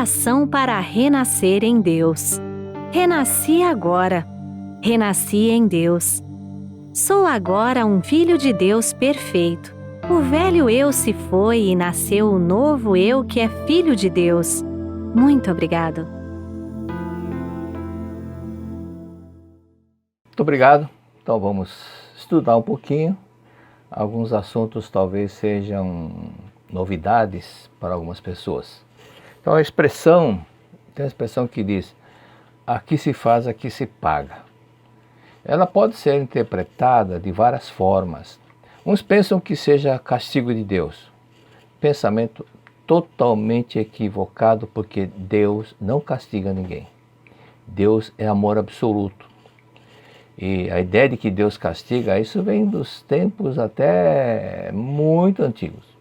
Oração para renascer em Deus. Renasci agora. Renasci em Deus. Sou agora um filho de Deus perfeito. O velho eu se foi e nasceu o novo eu que é filho de Deus. Muito obrigado. Muito obrigado. Então vamos estudar um pouquinho. Alguns assuntos talvez sejam novidades para algumas pessoas. Então tem uma expressão que diz: aqui se faz, aqui se paga. Ela pode ser interpretada de várias formas. Uns pensam que seja castigo de Deus. Pensamento totalmente equivocado, porque Deus não castiga ninguém. Deus é amor absoluto. E a ideia de que Deus castiga, isso vem dos tempos até muito antigos.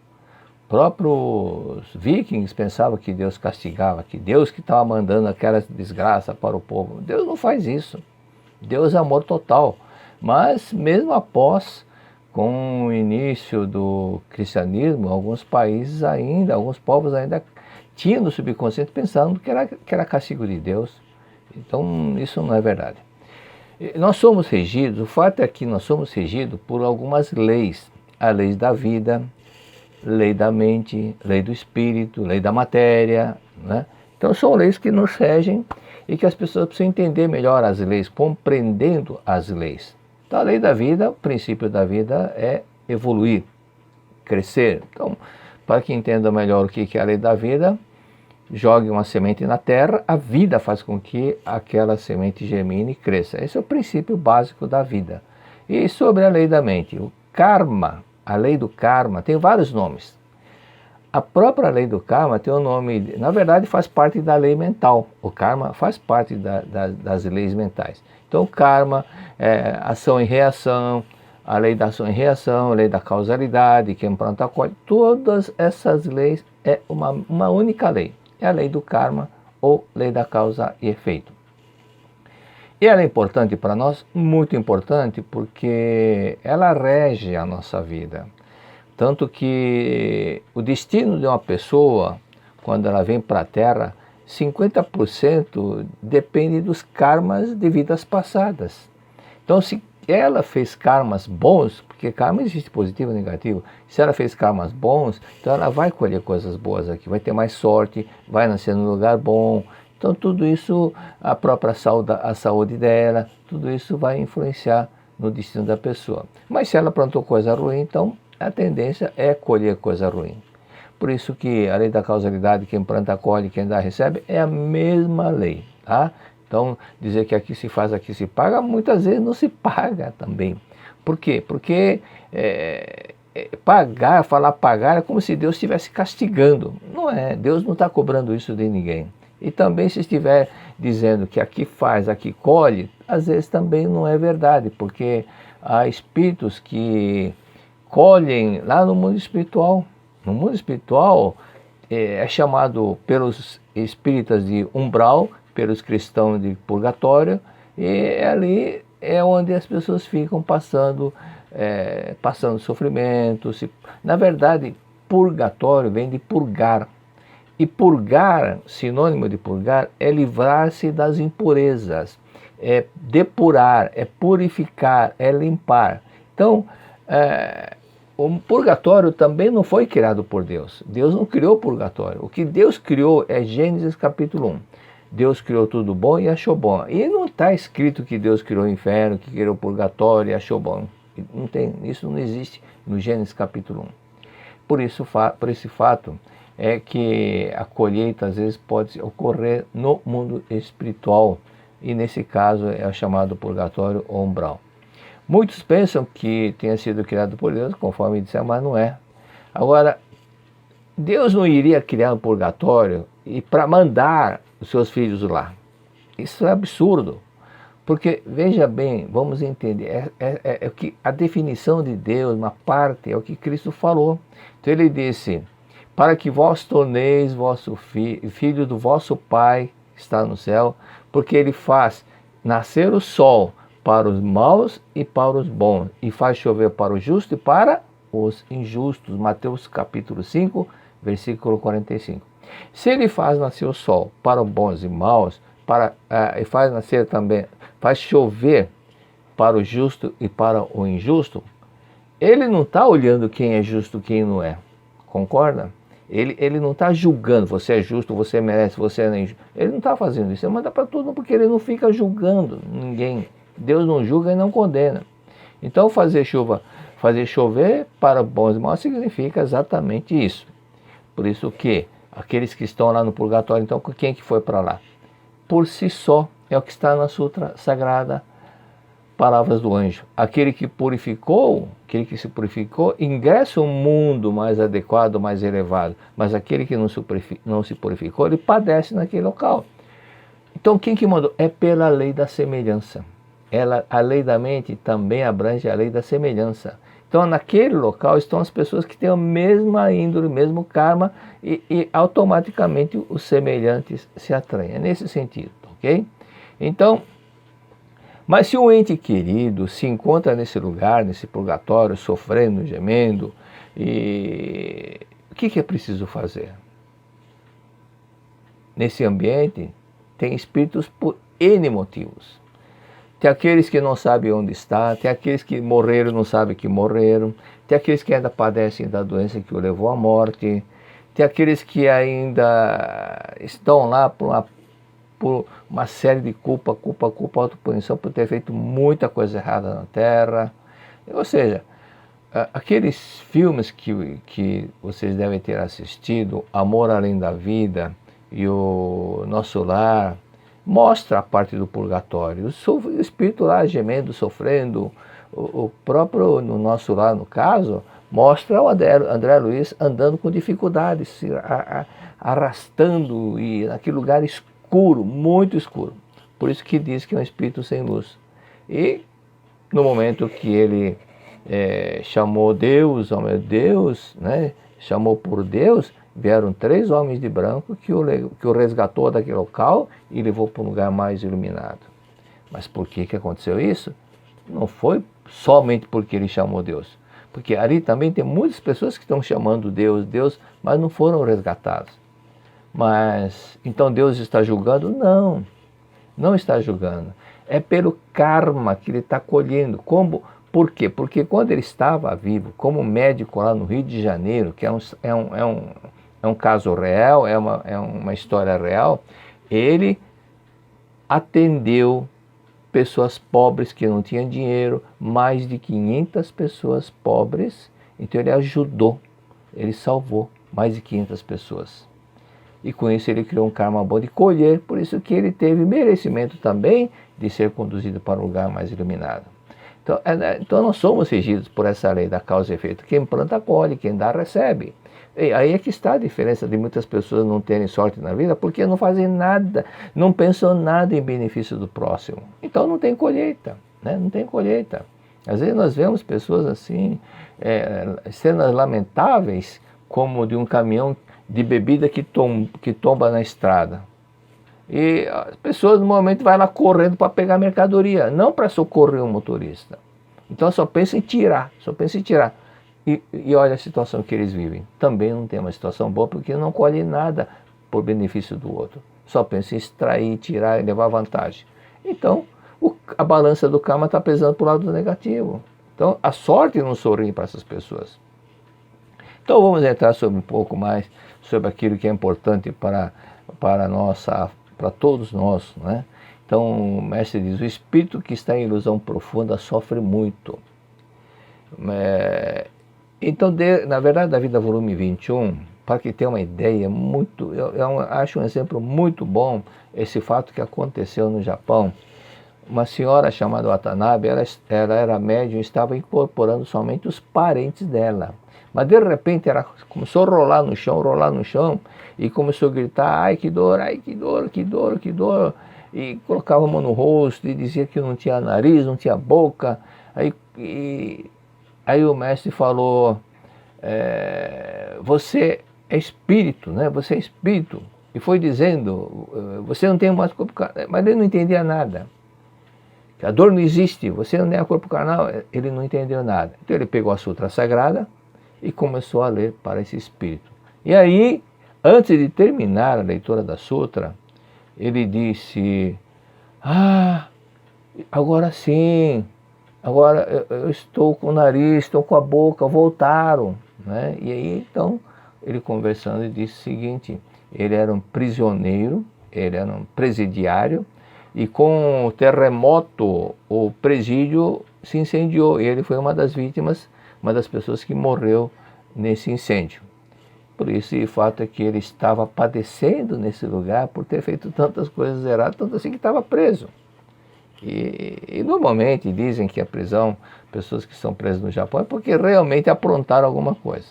Próprios vikings pensavam que Deus castigava, que Deus que estava mandando aquela desgraça para o povo. Deus não faz isso. Deus é amor total. Mas mesmo após, com o início do cristianismo, alguns países ainda, alguns povos ainda tinham no subconsciente pensando que era castigo de Deus. Então isso não é verdade. Nós somos regidos, o fato é que nós somos regidos por algumas leis. A lei da vida, lei da mente, lei do espírito, lei da matéria, né? Então são leis que nos regem e que as pessoas precisam entender melhor as leis, compreendendo as leis. Então a lei da vida, o princípio da vida é evoluir, crescer. Então, para que entenda melhor o que é a lei da vida, jogue uma semente na terra, a vida faz com que aquela semente germine e cresça. Esse é o princípio básico da vida. E sobre a lei da mente, o karma, a lei do karma, tem vários nomes. A própria lei do karma tem um nome, na verdade faz parte da lei mental. O karma faz parte das leis mentais. Então o karma é ação e reação, a lei da ação e reação, a lei da causalidade, quem planta colhe, todas essas leis é uma única lei. É a lei do karma ou lei da causa e efeito. E ela é importante para nós, muito importante, porque ela rege a nossa vida. Tanto que o destino de uma pessoa, quando ela vem para a Terra, 50% depende dos karmas de vidas passadas. Então, se ela fez karmas bons, porque karma existe positivo e negativo, se ela fez karmas bons, então ela vai colher coisas boas aqui, vai ter mais sorte, vai nascer num lugar bom. Então tudo isso, a própria saúde, a saúde dela, tudo isso vai influenciar no destino da pessoa. Mas se ela plantou coisa ruim, então a tendência é colher coisa ruim. Por isso que a lei da causalidade, quem planta colhe, quem dá recebe, é a mesma lei, tá? Então, dizer que aqui se faz, aqui se paga, muitas vezes não se paga também. Por quê? Porque falar pagar é como se Deus estivesse castigando. Não é, Deus não está cobrando isso de ninguém. E também se estiver dizendo que aqui faz, aqui colhe, às vezes também não é verdade, porque há espíritos que colhem lá no mundo espiritual. No mundo espiritual é chamado pelos espíritas de umbral, pelos cristãos de purgatório, e ali é onde as pessoas ficam passando sofrimento. Na verdade, purgatório vem de purgar. E purgar, sinônimo de purgar, é livrar-se das impurezas, é depurar, é purificar, é limpar. Então, o purgatório também não foi criado por Deus. Deus não criou o purgatório. O que Deus criou é Gênesis capítulo 1. Deus criou tudo bom e achou bom. E não está escrito que Deus criou o inferno, que criou o purgatório e achou bom. Isso não existe no Gênesis capítulo 1. Por esse fato é que a colheita às vezes pode ocorrer no mundo espiritual. E nesse caso é o chamado purgatório ou umbral. Muitos pensam que tenha sido criado por Deus, conforme disseram, mas não é. Agora, Deus não iria criar um purgatório e para mandar os seus filhos lá. Isso é absurdo. Porque, veja bem, vamos entender, é que a definição de Deus, uma parte, é o que Cristo falou. Então ele disse, para que vós torneis vosso filho do vosso Pai que está no céu, porque ele faz nascer o sol para os maus e para os bons, e faz chover para os justos e para os injustos. Mateus capítulo 5, versículo 45. Se ele faz nascer o sol para os bons e maus, e faz nascer também, faz chover para o justo e para o injusto, ele não está olhando quem é justo e quem não é. Concorda? Ele não está julgando, você é justo, você merece, você não é injusto. Ele não está fazendo isso, ele manda para todo mundo, porque ele não fica julgando ninguém. Deus não julga e não condena. Então fazer chover para bons e maus significa exatamente isso. Por isso que aqueles que estão lá no purgatório, então quem que foi para lá? Por si só, é o que está na Sutra Sagrada, Palavras do Anjo. Aquele que se purificou, ingressa um mundo mais adequado, mais elevado. Mas aquele que não se purificou, ele padece naquele local. Então quem que mandou? É pela lei da semelhança. A lei da mente também abrange a lei da semelhança. Então naquele local estão as pessoas que têm a mesma índole, o mesmo karma, e automaticamente os semelhantes se atraem. É nesse sentido, ok? Então, mas se um ente querido se encontra nesse lugar, nesse purgatório, sofrendo, gemendo, o que é preciso fazer? Nesse ambiente tem espíritos por N motivos. Tem aqueles que não sabem onde está, tem aqueles que morreram e não sabem que morreram, tem aqueles que ainda padecem da doença que o levou à morte, tem aqueles que ainda estão lá por uma série de culpa, autopunição, por ter feito muita coisa errada na Terra. Ou seja, aqueles filmes que vocês devem ter assistido, Amor Além da Vida e o Nosso Lar, mostra a parte do purgatório, o espírito lá gemendo, sofrendo. O próprio No Nosso Lar, no caso, mostra o André Luiz andando com dificuldades, se arrastando, e naquele lugar escuro, muito escuro. Por isso que diz que é um espírito sem luz. E no momento que ele chamou Deus, oh meu Deus, né, chamou por Deus, vieram 3 homens de branco que o resgatou daquele local e levou para um lugar mais iluminado. Mas por que aconteceu isso? Não foi somente porque ele chamou Deus. Porque ali também tem muitas pessoas que estão chamando Deus, mas não foram resgatados. Mas, então Deus está julgando? Não, não está julgando. É pelo karma que ele está colhendo. Por quê? Porque quando ele estava vivo, como médico lá no Rio de Janeiro, que é um caso real, é uma história real, ele atendeu pessoas pobres que não tinham dinheiro, mais de 500 pessoas pobres, então ele ajudou, ele salvou mais de 500 pessoas. E com isso ele criou um karma bom de colher, por isso que ele teve merecimento também de ser conduzido para um lugar mais iluminado. Então nós somos regidos por essa lei da causa e efeito. Quem planta colhe, quem dá recebe. E aí é que está a diferença de muitas pessoas não terem sorte na vida, porque não fazem nada, não pensam nada em benefício do próximo. Então não tem colheita, né? Não tem colheita. Às vezes nós vemos pessoas assim, cenas lamentáveis, como de um caminhão de bebida que tomba na estrada. E as pessoas normalmente vão lá correndo para pegar mercadoria, não para socorrer o motorista. Então só pensa em tirar, E olha a situação que eles vivem. Também não tem uma situação boa, porque não colhe nada por benefício do outro. Só pensa em extrair, tirar e levar vantagem. Então a balança do karma está pesando para o lado negativo. Então a sorte não sorri para essas pessoas. Então vamos entrar um pouco mais sobre aquilo que é importante para todos nós, né? Então o mestre diz: o espírito que está em ilusão profunda sofre muito. Então, na verdade, da vida volume 21, para que tenha uma ideia eu acho um exemplo muito bom esse fato que aconteceu no Japão. Uma senhora chamada Watanabe, ela era médium e estava incorporando somente os parentes dela. Mas de repente ela começou a rolar no chão, e começou a gritar: ai que dor, que dor. E colocava a mão no rosto e dizia que não tinha nariz, não tinha boca. Aí o mestre falou: você é espírito, né? Você é espírito. E foi dizendo: você não tem mais corpo carnal. Mas ele não entendia nada. A dor não existe, você não tem corpo carnal. Ele não entendeu nada. Então ele pegou a Sutra Sagrada e começou a ler para esse espírito. E aí antes de terminar a leitura da sutra, ele disse: agora sim, agora eu estou com o nariz, estou com a boca, voltaram. Né? E aí, então, ele conversando, disse o seguinte: ele era um prisioneiro, ele era um presidiário, e com o terremoto, o presídio se incendiou, e ele foi uma das vítimas, uma das pessoas que morreu nesse incêndio. Por isso, o fato é que ele estava padecendo nesse lugar por ter feito tantas coisas erradas, tanto assim que estava preso. E normalmente dizem que a prisão, pessoas que são presas no Japão, é porque realmente aprontaram alguma coisa.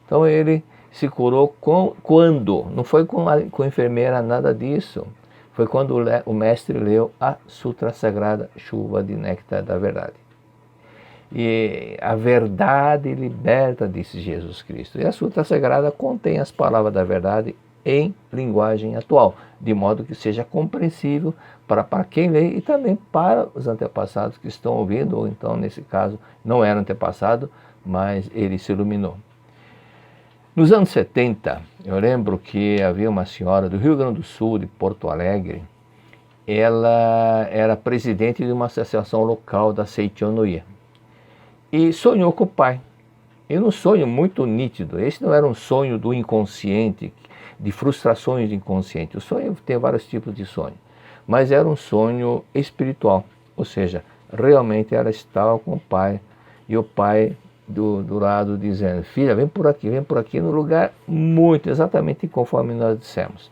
Então ele se curou quando? Não foi com a enfermeira, nada disso. Foi quando o mestre leu a Sutra Sagrada, Chuva de Néctar da Verdade. E a verdade liberta, disse Jesus Cristo. E a Sutra Sagrada contém as palavras da verdade em linguagem atual, de modo que seja compreensível para quem lê e também para os antepassados que estão ouvindo, ou então, nesse caso, não era antepassado, mas ele se iluminou. Nos anos 70, eu lembro que havia uma senhora do Rio Grande do Sul, de Porto Alegre. Ela era presidente de uma associação local da Seichonoye e sonhou com o pai. E um sonho muito nítido. Esse não era um sonho do inconsciente, de frustrações do inconsciente. O sonho tem vários tipos de sonho, mas era um sonho espiritual, ou seja, realmente ela estava com o pai, e o pai do lado dizendo: filha, vem por aqui, no lugar muito, exatamente conforme nós dissemos.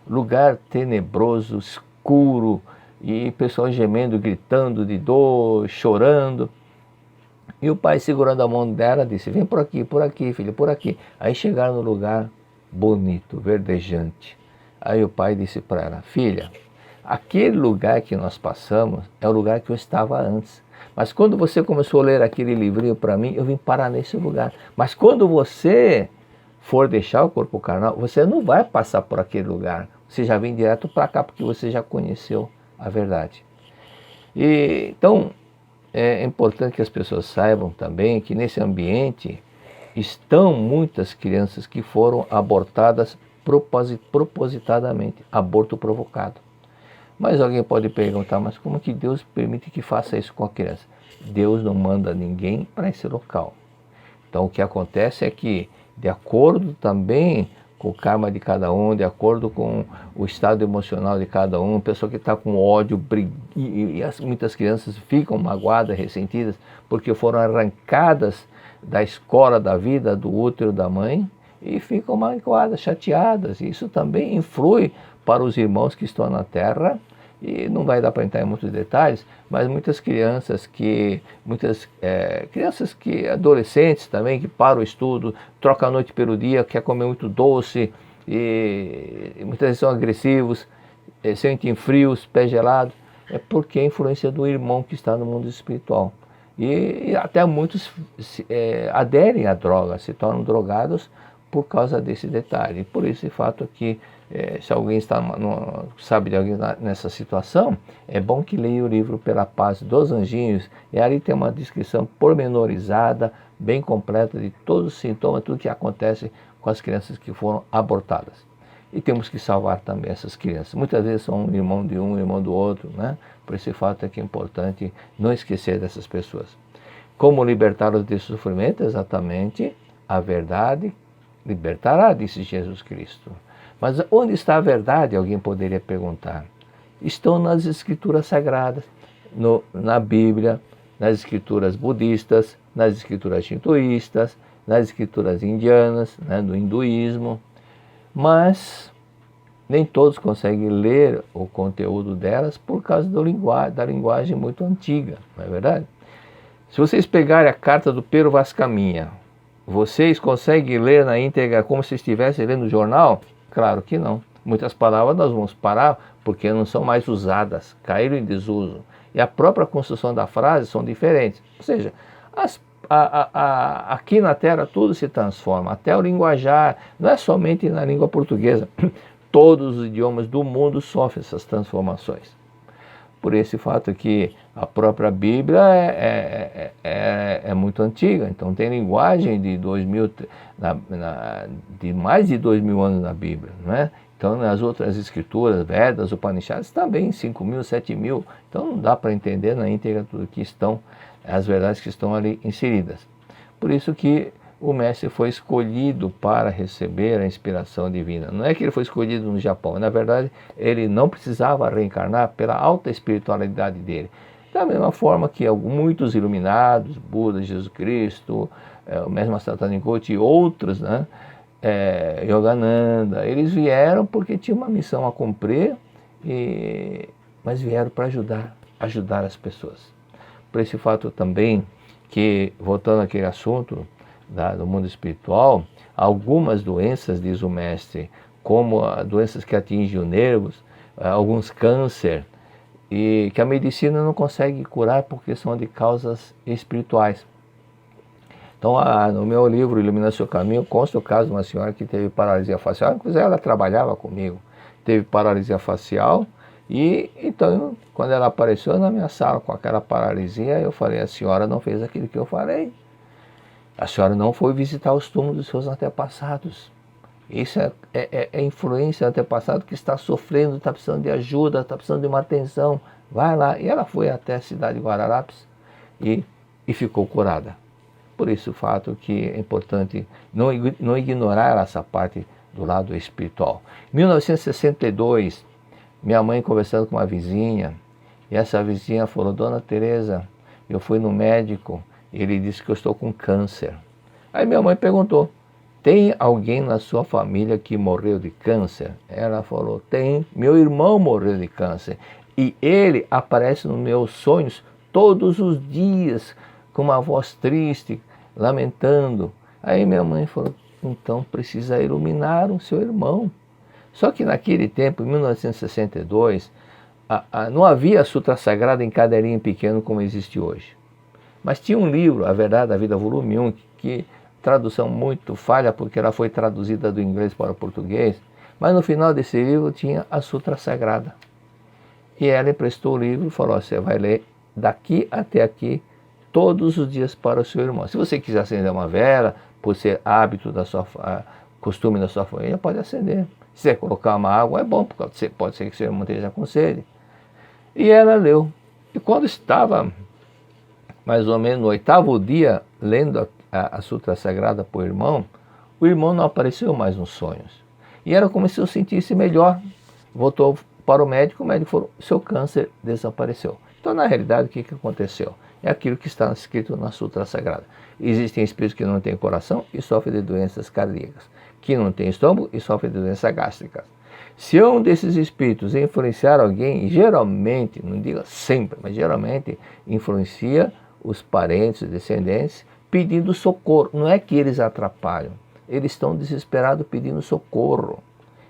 Lugar tenebroso, escuro, e pessoas gemendo, gritando de dor, chorando. E o pai, segurando a mão dela, disse: vem por aqui, filha, por aqui. Aí chegaram no lugar bonito, verdejante. Aí o pai disse para ela: filha, aquele lugar que nós passamos é o lugar que eu estava antes. Mas quando você começou a ler aquele livrinho para mim, eu vim parar nesse lugar. Mas quando você for deixar o corpo carnal, você não vai passar por aquele lugar. Você já vem direto para cá, porque você já conheceu a verdade. E, então, é importante que as pessoas saibam também que nesse ambiente estão muitas crianças que foram abortadas propositadamente, aborto provocado. Mas alguém pode perguntar: mas como que Deus permite que faça isso com a criança? Deus não manda ninguém para esse local. Então o que acontece é que, de acordo também com o karma de cada um, de acordo com o estado emocional de cada um, pessoa que está com ódio, muitas crianças ficam magoadas, ressentidas, porque foram arrancadas da escola da vida, do útero da mãe, e ficam magoadas, chateadas. Isso também influi para os irmãos que estão na Terra, e não vai dar para entrar em muitos detalhes, mas muitas crianças adolescentes também, que param o estudo, trocam a noite pelo dia, quer comer muito doce, e muitas vezes são agressivos, sentem frios, pés gelados, é porque é a influência do irmão que está no mundo espiritual. E até muitos aderem à droga, se tornam drogados por causa desse detalhe. Por esse fato aqui, se alguém sabe de alguém nessa situação, é bom que leia o livro Pela Paz dos Anjinhos, e ali tem uma descrição pormenorizada, bem completa, de todos os sintomas, tudo que acontece com as crianças que foram abortadas. E temos que salvar também essas crianças. Muitas vezes são um irmão de um, irmão do outro, né? Por esse fato é que é importante não esquecer dessas pessoas. Como libertá-los desse sofrimento? Exatamente, a verdade libertará, disse Jesus Cristo. Mas onde está a verdade? Alguém poderia perguntar. Estão nas escrituras sagradas, na Bíblia, nas escrituras budistas, nas escrituras shintoístas, nas escrituras indianas, né, do hinduísmo. Mas nem todos conseguem ler o conteúdo delas por causa da linguagem muito antiga, não é verdade? Se vocês pegarem a carta do Pero Vaz Caminha, vocês conseguem ler na íntegra como se estivessem lendo o jornal? Claro que não. Muitas palavras nós vamos parar porque não são mais usadas, caíram em desuso. E a própria construção da frase são diferentes. Ou seja, aqui na Terra tudo se transforma, até o linguajar, não é somente na língua portuguesa. Todos os idiomas do mundo sofrem essas transformações. por esse fato que a própria Bíblia é muito antiga, então tem linguagem de 2000, de mais de 2000 anos na Bíblia, não é? Então nas outras escrituras, Vedas, Upanishads, também 5.000, 7.000, então não dá para entender na íntegra tudo que estão, as verdades que estão ali inseridas. Por isso que o mestre foi escolhido para receber a inspiração divina. Não é que ele foi escolhido no Japão, na verdade ele não precisava reencarnar pela alta espiritualidade dele. Da mesma forma que muitos iluminados, Buda, Jesus Cristo, o mesmo Satanikote e outros, né, Yogananda, eles vieram porque tinham uma missão a cumprir, mas vieram para ajudar as pessoas. Por esse fato também que, voltando àquele assunto do mundo espiritual, algumas doenças, diz o mestre, como doenças que atingem os nervos, alguns câncer, e que a medicina não consegue curar porque são de causas espirituais. Então, no meu livro Ilumina Seu Caminho, consta o caso de uma senhora que teve paralisia facial, inclusive ela trabalhava comigo, teve paralisia facial, e então, quando ela apareceu na minha sala com aquela paralisia, eu falei, a senhora não fez aquilo que eu falei. A senhora não foi visitar os túmulos dos seus antepassados. Isso é influência do antepassado que está sofrendo, está precisando de ajuda, está precisando de uma atenção. Vai lá. E ela foi até a cidade de Guararapes e ficou curada. Por isso o fato que é importante não ignorar essa parte do lado espiritual. Em 1962, minha mãe conversando com uma vizinha, e essa vizinha falou, Dona Teresa, eu fui no médico, ele disse que eu estou com câncer. Aí minha mãe perguntou, tem alguém na sua família que morreu de câncer? Ela falou, tem, meu irmão morreu de câncer. E ele aparece nos meus sonhos todos os dias, com uma voz triste, lamentando. Aí minha mãe falou, então precisa iluminar o seu irmão. Só que naquele tempo, em 1962, não havia Sutra Sagrada em caderninho pequeno como existe hoje. Mas tinha um livro, A Verdade da Vida, volume 1, que tradução muito falha, porque ela foi traduzida do inglês para o português, mas no final desse livro tinha a Sutra Sagrada. E ela emprestou o livro e falou, você vai ler daqui até aqui, todos os dias para o seu irmão. Se você quiser acender uma vela, por ser hábito costume da sua família, pode acender. Se você colocar uma água, é bom, porque pode ser que seu irmão esteja com sede. E ela leu. E quando estava mais ou menos no 8º dia, lendo a Sutra Sagrada para o irmão não apareceu mais nos sonhos. E ela começou a sentir-se melhor. Voltou para o médico falou, seu câncer desapareceu. Então, na realidade, o que aconteceu? É aquilo que está escrito na Sutra Sagrada. Existem espíritos que não têm coração e sofrem de doenças cardíacas, que não têm estômago e sofrem de doenças gástricas. Se um desses espíritos influenciar alguém, geralmente, não diga sempre, mas geralmente influencia os parentes e descendentes pedindo socorro. Não é que eles atrapalham, eles estão desesperados pedindo socorro.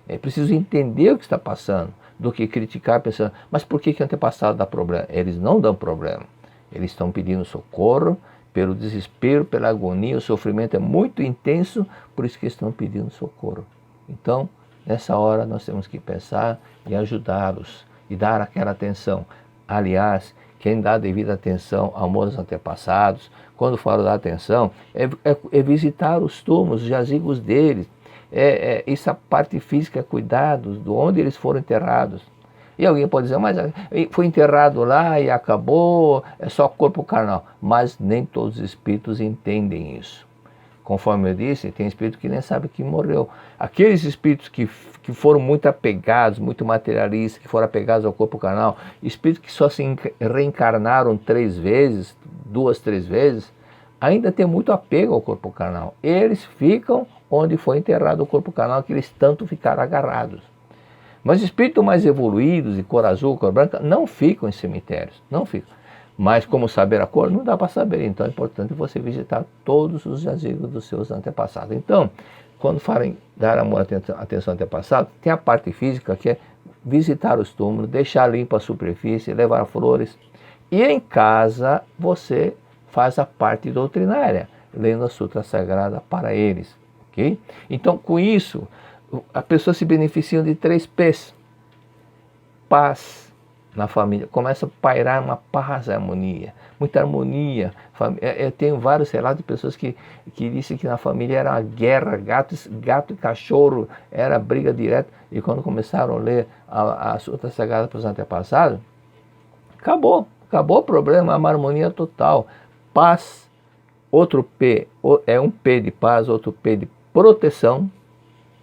É preciso entender o que está passando, do que criticar pensando, mas por que o antepassado dá problema? Eles não dão problema, eles estão pedindo socorro pelo desespero, pela agonia, o sofrimento é muito intenso, por isso que estão pedindo socorro. Então, nessa hora nós temos que pensar em ajudá-los e dar aquela atenção. Aliás, quem dá devida atenção ao amor dos antepassados, quando falo da atenção, é visitar os túmulos, os jazigos deles, essa parte física, cuidados, de onde eles foram enterrados. E alguém pode dizer, mas foi enterrado lá e acabou, é só corpo carnal. Mas nem todos os espíritos entendem isso. Conforme eu disse, tem espírito que nem sabe que morreu. Aqueles espíritos que foram muito apegados, muito materialistas, que foram apegados ao corpo carnal, espíritos que só se reencarnaram 3 vezes, 2, 3 vezes, ainda tem muito apego ao corpo carnal. Eles ficam onde foi enterrado o corpo carnal, que eles tanto ficaram agarrados. Mas espíritos mais evoluídos, de cor azul, cor branca, não ficam em cemitérios, não ficam. Mas como saber a cor, não dá para saber. Então é importante você visitar todos os jazigos dos seus antepassados. Então, quando falam dar amor, atenção ao antepassado, tem a parte física, que é visitar os túmulos, deixar limpa a superfície, levar flores. E em casa, você faz a parte doutrinária, lendo a Sutra Sagrada para eles. Okay? Então, com isso, a pessoa se beneficia de 3 P's. Paz, na família, começa a pairar uma paz e harmonia, muita harmonia. Eu tenho vários relatos de pessoas que dizem que na família era uma guerra, gato e cachorro, era briga direta, e quando começaram a ler as outras sagradas para os antepassados, acabou o problema, uma harmonia total, paz. Outro P, é um P de paz, outro P de proteção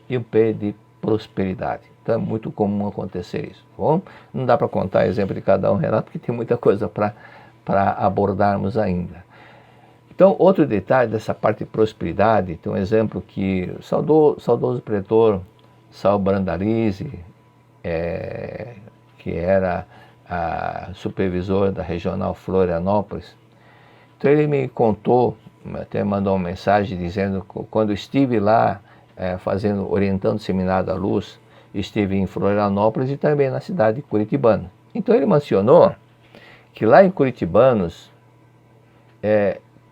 e um P de prosperidade. Então é muito comum acontecer isso. Bom, não dá para contar exemplo de cada um, Renato, porque tem muita coisa para abordarmos ainda. Então, outro detalhe dessa parte de prosperidade, tem um exemplo que o saudoso pretor Saul Brandalize, que era supervisor da regional Florianópolis, então ele me contou, até mandou uma mensagem dizendo que quando estive lá orientando o Seminário da Luz, estive em Florianópolis e também na cidade de Curitibano. Então ele mencionou que lá em Curitibanos,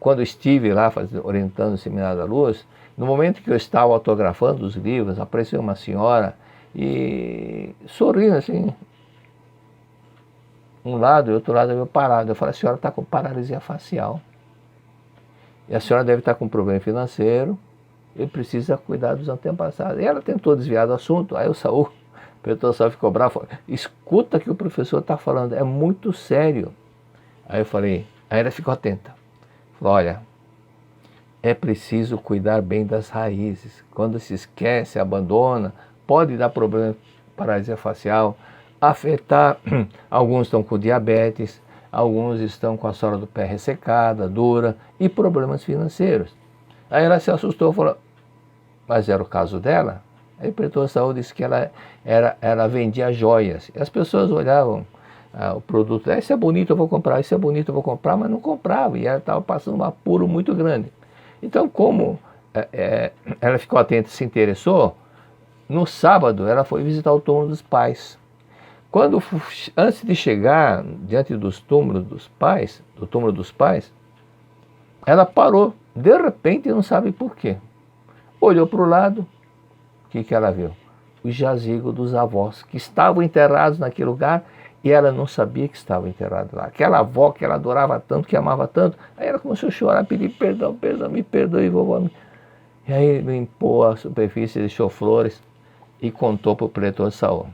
quando estive lá orientando o Seminário da Luz, no momento que eu estava autografando os livros, apareceu uma senhora e sorrindo assim, um lado e outro lado eu parado. Eu falei, a senhora está com paralisia facial. E a senhora deve estar com problema financeiro e precisa cuidar dos antepassados. E ela tentou desviar do assunto, aí o Saul, o pretor Saul ficou bravo, falou, escuta o que o professor está falando, é muito sério. Aí eu falei, aí ela ficou atenta. Falou, olha, é preciso cuidar bem das raízes. Quando se esquece, abandona, pode dar problema, paralisia facial, afetar, alguns estão com diabetes, alguns estão com a sola do pé ressecada, dura, e problemas financeiros. Aí ela se assustou e falou, mas era o caso dela? Aí o pretor Saúl disse que ela vendia joias. E as pessoas olhavam o produto, isso é bonito, eu vou comprar, isso é bonito, eu vou comprar, mas não comprava. E ela estava passando um apuro muito grande. Então, como ela ficou atenta e se interessou, no sábado ela foi visitar o túmulo dos pais. Antes de chegar diante do túmulo dos pais, ela parou, de repente, não sabe por quê. Olhou para o lado, o que ela viu? O jazigo dos avós, que estavam enterrados naquele lugar, e ela não sabia que estavam enterrados lá. Aquela avó que ela adorava tanto, que amava tanto, aí ela começou a chorar, pedir perdão, me perdoe, vovó. E aí limpou a superfície, deixou flores e contou para o pretor Saúl.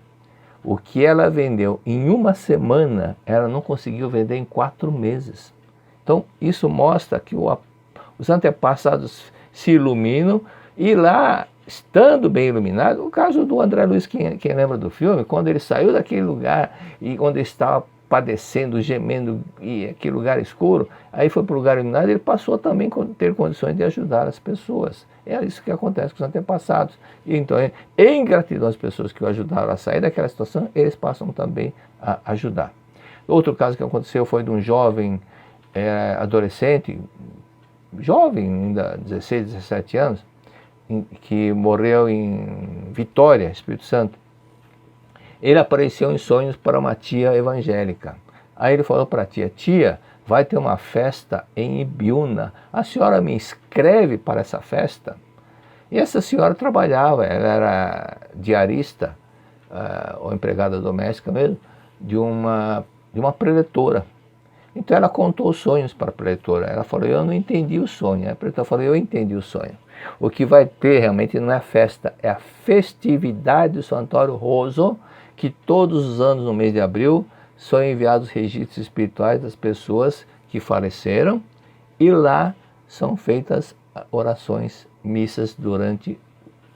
O que ela vendeu em uma semana, ela não conseguiu vender em 4 meses. Então, isso mostra que os antepassados se iluminam e lá, estando bem iluminado, o caso do André Luiz, quem lembra do filme, quando ele saiu daquele lugar e quando ele estava padecendo, gemendo, e aquele lugar escuro, aí foi para o lugar iluminado, ele passou também a ter condições de ajudar as pessoas. É isso que acontece com os antepassados. E então, em gratidão às pessoas que o ajudaram a sair daquela situação, eles passam também a ajudar. Outro caso que aconteceu foi de um jovem adolescente, jovem, ainda 16, 17 anos, que morreu em Vitória, Espírito Santo. Ele apareceu em sonhos para uma tia evangélica. Aí ele falou para a tia, vai ter uma festa em Ibiúna, a senhora me inscreve para essa festa? E essa senhora trabalhava, ela era diarista, ou empregada doméstica mesmo, de uma preletora. Então ela contou os sonhos para a preletora. Ela falou, eu não entendi o sonho. A preletora falou, eu entendi o sonho. O que vai ter realmente não é a festa, é a festividade do Santuário Roso, que todos os anos no mês de abril são enviados registros espirituais das pessoas que faleceram e lá são feitas orações, missas durante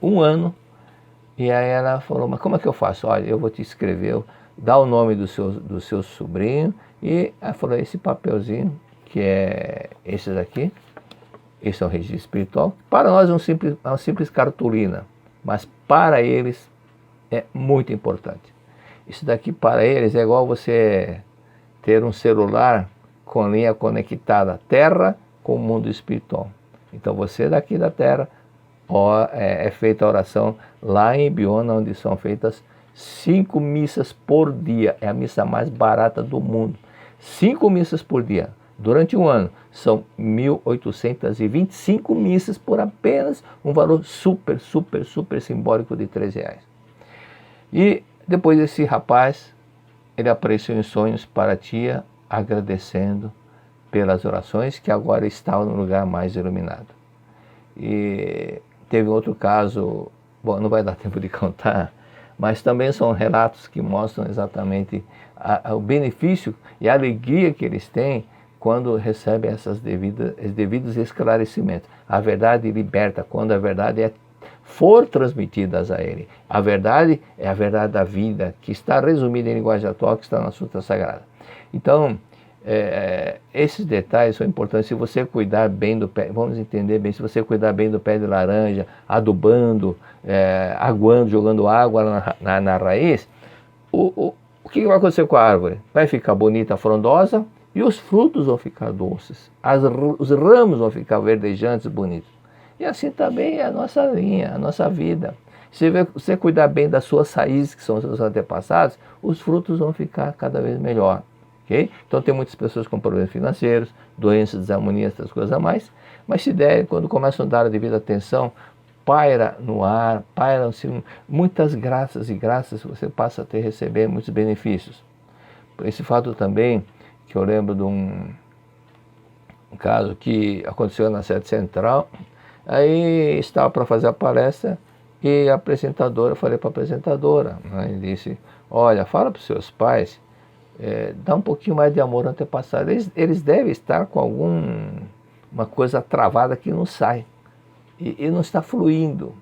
um ano. E aí ela falou, mas como é que eu faço? Olha, eu vou te escrever, dá o nome do seu sobrinho. E ela falou, esse papelzinho, que é esse daqui, esse é um registro espiritual. Para nós é uma simples cartolina, mas para eles é muito importante. Isso daqui para eles é igual você ter um celular com linha conectada Terra com o mundo espiritual. Então você daqui da Terra, é feita a oração lá em Ibiúna, onde são feitas 5 missas por dia. É a missa mais barata do mundo. 5 missas por dia. Durante um ano, são 1.825 missas por apenas um valor super simbólico de R$13. E depois esse rapaz ele apareceu em sonhos para ti, agradecendo pelas orações, que agora estava no lugar mais iluminado. E teve outro caso, bom, não vai dar tempo de contar, mas também são relatos que mostram exatamente o benefício e a alegria que eles têm quando recebem esses devidos esclarecimentos. A verdade liberta, quando a verdade for transmitida a ele. A verdade é a verdade da vida, que está resumida em linguagem atual, que está na Sutra Sagrada. Então, esses detalhes são importantes. Se você cuidar bem do pé, vamos entender bem, se você cuidar bem do pé de laranja, adubando, aguando, jogando água na raiz, o que vai acontecer com a árvore? Vai ficar bonita, frondosa, e os frutos vão ficar doces, os ramos vão ficar verdejantes, bonitos. E assim também é a nossa linha, a nossa vida. Se você cuidar bem das suas raízes, que são os seus antepassados, os frutos vão ficar cada vez melhor. Okay? Então tem muitas pessoas com problemas financeiros, doenças, desarmonias, essas coisas a mais, mas se der, quando começam a dar a devida atenção, paira no ar, pairam-se muitas graças e graças, você passa a receber muitos benefícios. Por esse fato também, que eu lembro de um caso que aconteceu na sede central, aí estava para fazer a palestra e a apresentadora, eu falei para a apresentadora, né, e disse, olha, fala para os seus pais, dá um pouquinho mais de amor ao antepassado. Eles devem estar com uma coisa travada que não sai e não está fluindo.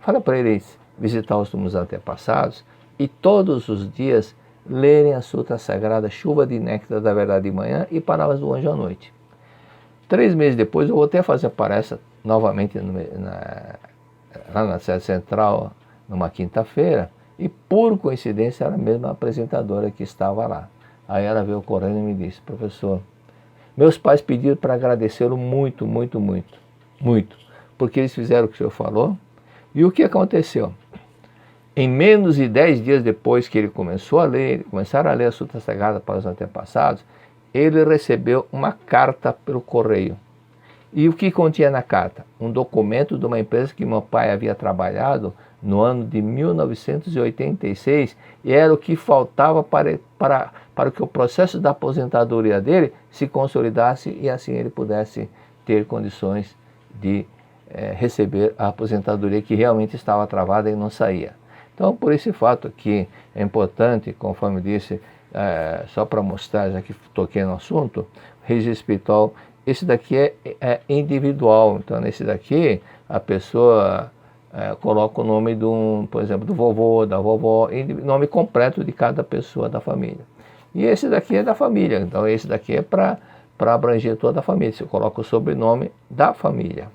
Fala para eles visitar os túmulos antepassados e todos os dias lerem a Sutra Sagrada, Chuva de Néctar da Verdade de manhã e Palavras do Anjo à noite. 3 meses depois eu voltei a fazer a palestra novamente lá na sede central, numa quinta-feira, e por coincidência era a mesma apresentadora que estava lá. Aí ela veio correndo e me disse, professor, meus pais pediram para agradecê-lo muito, muito, muito, muito, porque eles fizeram o que o senhor falou. E o que aconteceu? Em menos de 10 dias depois que ele começaram a ler a Sutra Sagrada para os antepassados, ele recebeu uma carta pelo correio. E o que continha na carta? Um documento de uma empresa que meu pai havia trabalhado no ano de 1986, e era o que faltava para que o processo da aposentadoria dele se consolidasse e assim ele pudesse ter condições de receber a aposentadoria que realmente estava travada e não saía. Então, por esse fato aqui, é importante, conforme disse, só para mostrar, já que toquei no assunto, registro espiritual, esse daqui é individual. Então, nesse daqui, a pessoa coloca o nome por exemplo, do vovô, da vovó, nome completo de cada pessoa da família. E esse daqui é da família, então esse daqui é para abranger toda a família. Você coloca o sobrenome da família.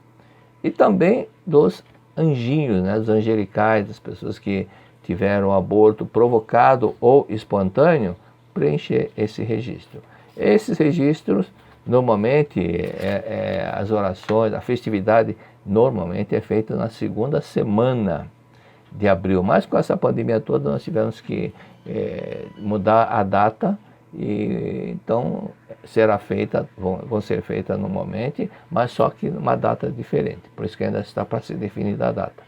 E também dos anjinhos, né, dos angelicais, das pessoas que tiveram aborto provocado ou espontâneo, preencher esse registro. Esses registros, normalmente, as orações, a festividade, normalmente é feita na segunda semana de abril. Mas com essa pandemia toda, nós tivemos que mudar a data, e então vão ser feitas normalmente, mas só que numa data diferente. Por isso que ainda está para ser definida a data.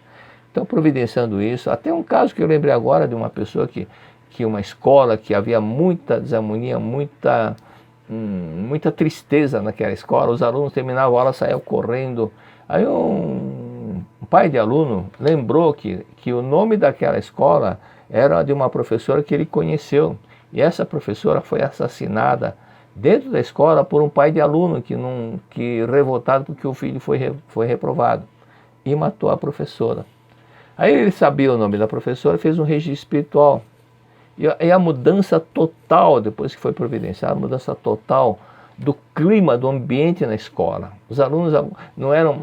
Então, providenciando isso, até um caso que eu lembrei agora de uma pessoa que uma escola que havia muita desarmonia, muita tristeza naquela escola, os alunos terminavam a aula, saíam correndo. Aí um pai de aluno lembrou que o nome daquela escola era de uma professora que ele conheceu, e essa professora foi assassinada dentro da escola por um pai de aluno que revoltado porque o filho foi reprovado, e matou a professora. Aí ele sabia o nome da professora, fez um registro espiritual. E a mudança total, depois que foi providenciada, a mudança total do clima, do ambiente na escola. Os alunos não eram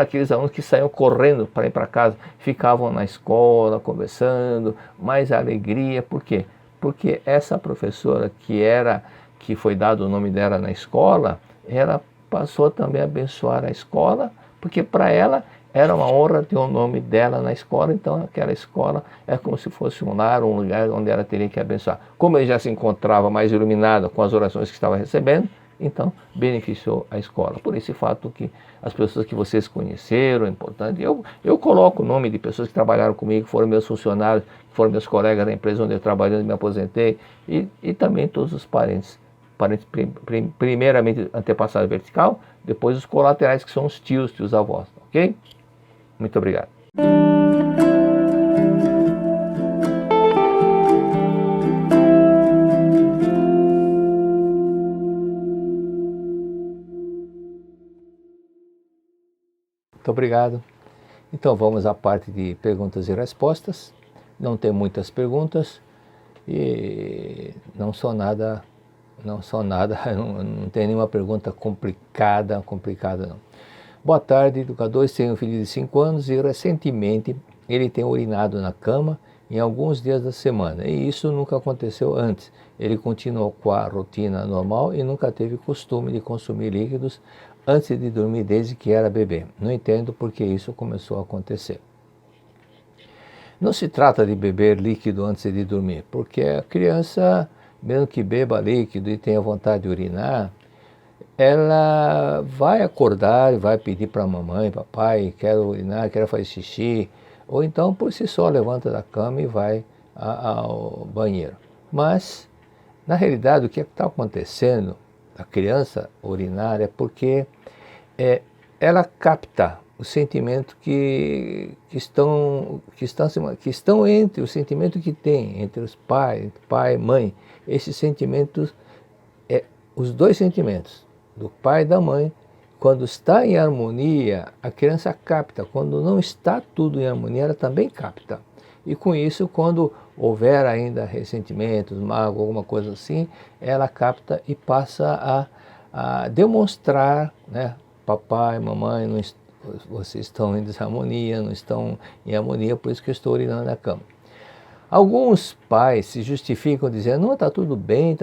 aqueles alunos que saíam correndo para ir para casa, ficavam na escola conversando, mais alegria. Por quê? Porque essa professora que foi dado o nome dela na escola, ela passou também a abençoar a escola, porque para ela era uma honra ter o nome dela na escola. Então aquela escola é como se fosse um lar, um lugar onde ela teria que abençoar. Como ele já se encontrava mais iluminada com as orações que estava recebendo, então beneficiou a escola. Por esse fato que as pessoas que vocês conheceram, é importante, eu coloco o nome de pessoas que trabalharam comigo, que foram meus funcionários, que foram meus colegas da empresa onde eu trabalhei, onde me aposentei, e também todos os parentes primeiramente antepassado vertical, depois os colaterais, que são os tios avós, ok? Muito obrigado. Muito obrigado. Então vamos à parte de perguntas e respostas. Não tem muitas perguntas e não tem nenhuma pergunta complicada não. Boa tarde, educador. Tenho um filho de 5 anos e recentemente ele tem urinado na cama em alguns dias da semana. E isso nunca aconteceu antes. Ele continuou com a rotina normal e nunca teve costume de consumir líquidos antes de dormir desde que era bebê. Não entendo por que isso começou a acontecer. Não se trata de beber líquido antes de dormir, porque a criança, mesmo que beba líquido e tenha vontade de urinar, ela vai acordar e vai pedir para a mamãe, papai, quero urinar, quero fazer xixi, ou então por si só levanta da cama e vai ao banheiro. Mas, na realidade, o que está acontecendo, a criança urinar, é porque ela capta o sentimento que estão entre o sentimento que tem entre os pais, pai e mãe. Esses sentimentos, os dois sentimentos, do pai e da mãe, quando está em harmonia, a criança capta. Quando não está tudo em harmonia, ela também capta. E com isso, quando houver ainda ressentimentos, mágoa, alguma coisa assim, ela capta e passa a demonstrar, né? Papai, mamãe, vocês estão em desarmonia, não estão em harmonia, por isso que eu estou urinando na cama. Alguns pais se justificam dizendo, não, está tudo bem,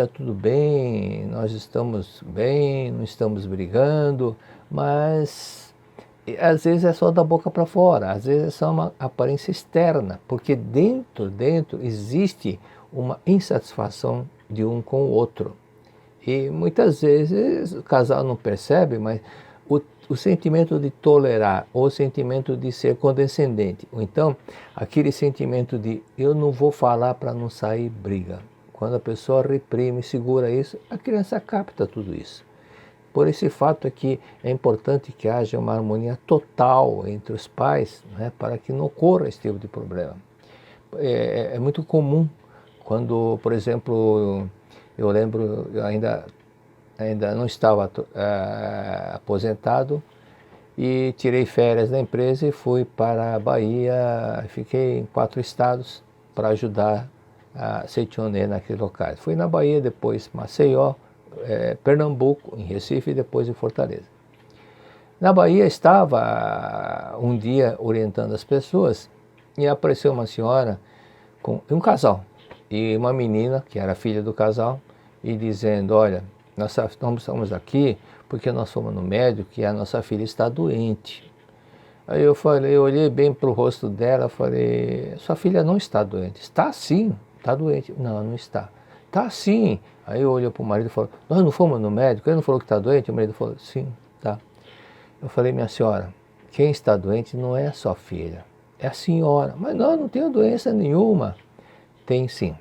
nós estamos bem, não estamos brigando, mas às vezes é só da boca para fora, às vezes é só uma aparência externa, porque dentro existe uma insatisfação de um com o outro. E muitas vezes o casal não percebe, mas o sentimento de tolerar, ou o sentimento de ser condescendente, ou então aquele sentimento de eu não vou falar para não sair briga. Quando a pessoa reprime, segura isso, a criança capta tudo isso. Por esse fato é que é importante que haja uma harmonia total entre os pais, né, para que não ocorra esse tipo de problema. É muito comum quando, por exemplo, eu lembro, eu ainda não estava aposentado e tirei férias da empresa e fui para a Bahia, fiquei em 4 estados para ajudar a Setionê naqueles locais. Fui na Bahia, depois Maceió, Pernambuco, em Recife e depois em Fortaleza. Na Bahia estava um dia orientando as pessoas e apareceu uma senhora com um casal e uma menina, que era filha do casal, e dizendo, olha, nós estamos aqui porque nós fomos no médico e a nossa filha está doente. Aí eu olhei bem para o rosto dela, falei, sua filha não está doente. Está sim, está doente. Não, não está. Está sim. Aí eu olhei para o marido e falei, nós não fomos no médico? Ele não falou que está doente? O marido falou, sim, tá. Eu falei, minha senhora, quem está doente não é a sua filha, é a senhora. Mas não tenho doença nenhuma. Tem sim.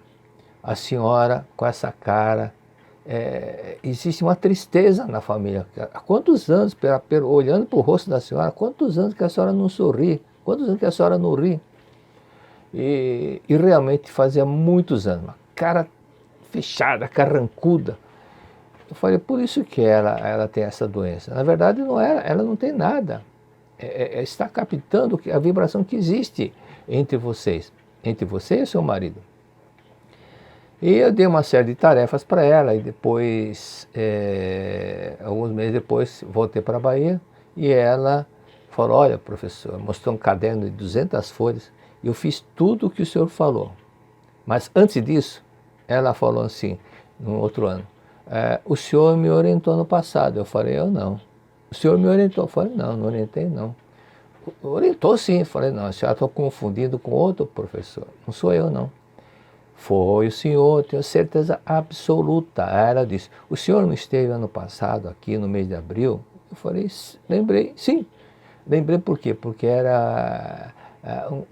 A senhora com essa cara, existe uma tristeza na família. Há quantos anos, olhando para o rosto da senhora, quantos anos que a senhora não sorri? Quantos anos que a senhora não ri? E realmente fazia muitos anos, uma cara fechada, carrancuda. Eu falei, por isso que ela tem essa doença. Na verdade, não era, ela não tem nada. Está captando a vibração que existe entre vocês e seu marido. E eu dei uma série de tarefas para ela e depois, alguns meses depois, voltei para a Bahia e ela falou, olha, professor, mostrou um caderno de 200 folhas e eu fiz tudo o que o senhor falou. Mas antes disso, ela falou assim, no outro ano, o senhor me orientou no passado. Eu falei, eu não. O senhor me orientou? Eu falei, não orientei não. Orientou sim. Eu falei, não, a senhora está confundindo com outro professor. Não sou eu não. Foi o senhor, tenho certeza absoluta. Aí ela disse, o senhor não esteve ano passado aqui no mês de abril? Eu falei, lembrei, sim. Lembrei por quê? Porque era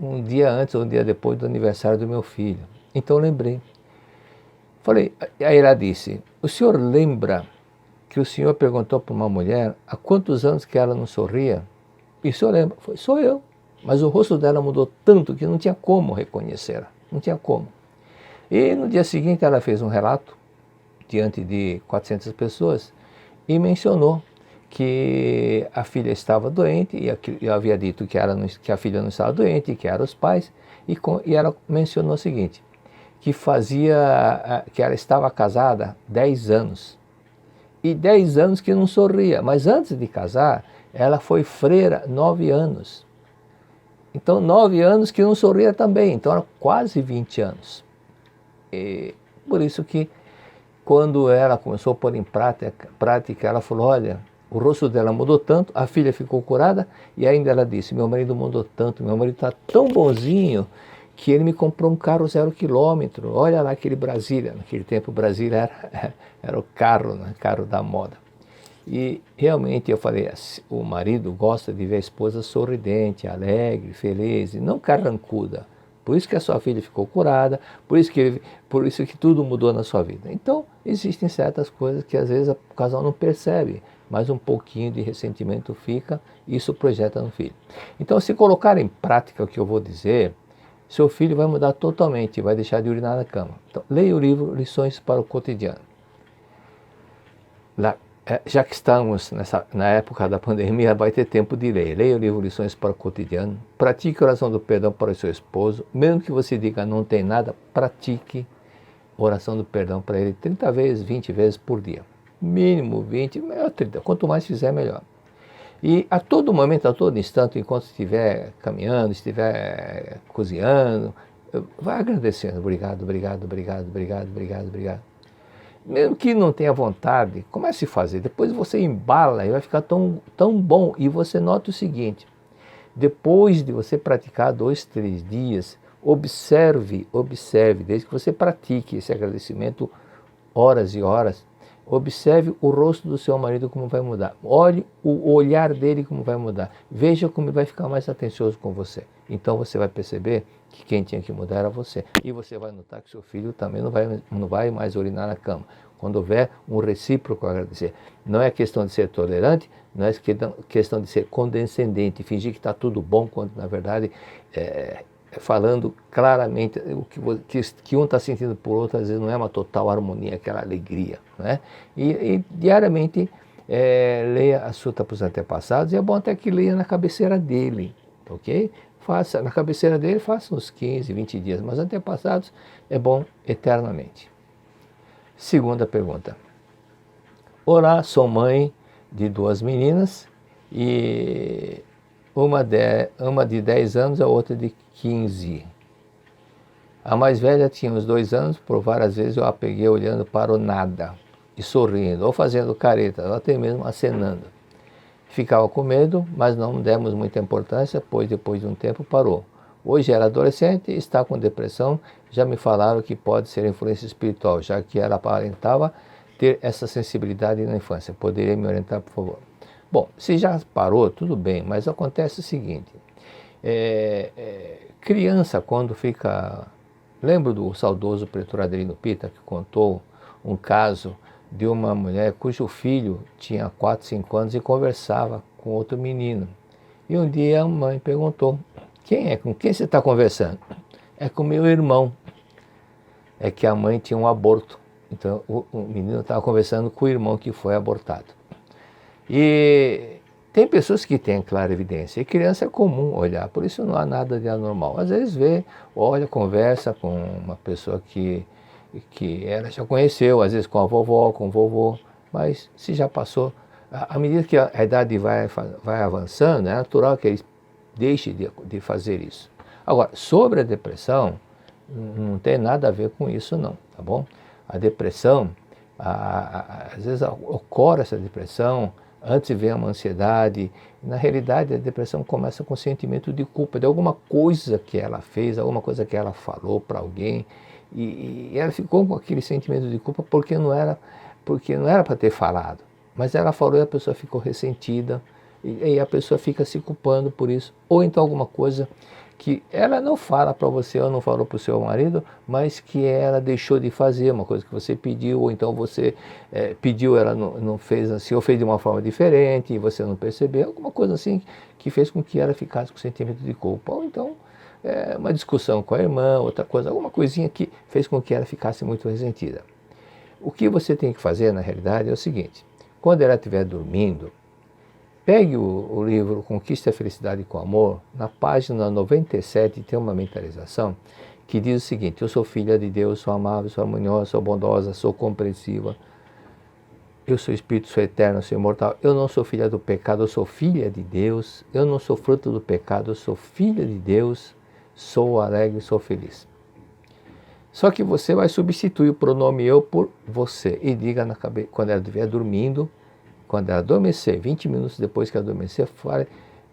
um dia antes ou um dia depois do aniversário do meu filho. Então lembrei. Falei, aí ela disse, o senhor lembra que o senhor perguntou para uma mulher há quantos anos que ela não sorria? E o senhor lembra? Foi, sou eu. Mas o rosto dela mudou tanto que não tinha como reconhecê-la. Não tinha como. E no dia seguinte ela fez um relato diante de 400 pessoas e mencionou que a filha estava doente, e eu havia dito que a filha não estava doente, que eram os pais, e ela mencionou o seguinte, que ela estava casada 10 anos, e 10 anos que não sorria, mas antes de casar, ela foi freira 9 anos. Então 9 anos que não sorria também, então eram quase 20 anos. E por isso que quando ela começou a pôr em prática, ela falou, olha, o rosto dela mudou tanto, a filha ficou curada, e ainda ela disse, meu marido mudou tanto, meu marido está tão bonzinho, que ele me comprou um carro 0 quilômetro, olha lá aquele Brasília, naquele tempo o Brasília era o carro, né, carro da moda. E realmente eu falei, o marido gosta de ver a esposa sorridente, alegre, feliz, e não carrancuda. Por isso que a sua filha ficou curada, por isso que tudo mudou na sua vida. Então, existem certas coisas que às vezes o casal não percebe, mas um pouquinho de ressentimento fica, e isso projeta no filho. Então, se colocar em prática o que eu vou dizer, seu filho vai mudar totalmente, vai deixar de urinar na cama. Então, leia o livro Lições para o Cotidiano. Já que estamos na época da pandemia, vai ter tempo de ler. Leia o livro Lições para o Cotidiano. Pratique a oração do perdão para o seu esposo. Mesmo que você diga não tem nada, pratique oração do perdão para ele 30 vezes, 20 vezes por dia. Mínimo 20, melhor 30. Quanto mais fizer, melhor. E a todo momento, a todo instante, enquanto estiver caminhando, estiver cozinhando, vai agradecendo. Obrigado, obrigado, obrigado, obrigado, obrigado, obrigado. Mesmo que não tenha vontade, comece a fazer. Depois você embala e vai ficar tão bom. E você nota o seguinte, depois de você praticar 2, 3 dias, observe, desde que você pratique esse agradecimento horas e horas, observe o rosto do seu marido como vai mudar. Olhe o olhar dele como vai mudar. Veja como ele vai ficar mais atencioso com você. Então você vai perceber que quem tinha que mudar era você. E você vai notar que seu filho também não vai mais urinar na cama. Quando houver um recíproco agradecer. Não é questão de ser tolerante, não é questão de ser condescendente, fingir que está tudo bom, quando na verdade falando claramente o que um está sentindo por outro, às vezes não é uma total harmonia, aquela alegria. Né? E diariamente leia a Suta para os antepassados, e é bom até que leia na cabeceira dele, ok? Faça na cabeceira dele, faça uns 15, 20 dias, mas antepassados é bom eternamente. Segunda pergunta. Olá, sou mãe de 2 meninas, e uma de 10 anos, a outra de 15. A mais velha tinha uns 2 anos, por várias vezes eu a peguei olhando para o nada, e sorrindo, ou fazendo careta, ou até mesmo acenando. Ficava com medo, mas não demos muita importância, pois depois de um tempo parou. Hoje era adolescente e está com depressão. Já me falaram que pode ser influência espiritual, já que ela aparentava ter essa sensibilidade na infância. Poderia me orientar, por favor? Bom, se já parou, tudo bem, mas acontece o seguinte. Criança, quando fica... Lembro do saudoso pretor Adelino Pita, que contou um caso de uma mulher cujo filho tinha 4, 5 anos e conversava com outro menino. E um dia a mãe perguntou, com quem você está conversando? É com meu irmão. É que a mãe tinha um aborto. Então o menino estava conversando com o irmão que foi abortado. E tem pessoas que têm clara evidência, e criança é comum olhar, por isso não há nada de anormal. Às vezes olha, conversa com uma pessoa que ela já conheceu, às vezes com a vovó, com o vovô, mas se já passou, à medida que a idade vai avançando, é natural que ele deixe de fazer isso. Agora, sobre a depressão, não tem nada a ver com isso não, tá bom? A depressão, às vezes ocorre essa depressão, antes vem uma ansiedade, na realidade a depressão começa com sentimento de culpa, de alguma coisa que ela fez, alguma coisa que ela falou para alguém, e ela ficou com aquele sentimento de culpa porque não era para ter falado. Mas ela falou e a pessoa ficou ressentida, e a pessoa fica se culpando por isso. Ou então alguma coisa que ela não fala para você, ou não falou para o seu marido, mas que ela deixou de fazer, uma coisa que você pediu, ou então você pediu, ela não fez assim, ou fez de uma forma diferente, e você não percebeu, alguma coisa assim que fez com que ela ficasse com sentimento de culpa. Ou então uma discussão com a irmã, outra coisa, alguma coisinha que fez com que ela ficasse muito ressentida. O que você tem que fazer, na realidade, é o seguinte: quando ela estiver dormindo, pegue o livro Conquiste a Felicidade com Amor, na página 97 tem uma mentalização que diz o seguinte: eu sou filha de Deus, sou amável, sou harmoniosa, sou bondosa, sou compreensiva, eu sou espírito, sou eterno, sou imortal, eu não sou filha do pecado, eu sou filha de Deus, eu não sou fruto do pecado, eu sou filha de Deus, sou alegre, sou feliz. Só que você vai substituir o pronome eu por você e diga na cabeça, quando ela estiver dormindo, quando ela adormecer, 20 minutos depois que ela adormecer,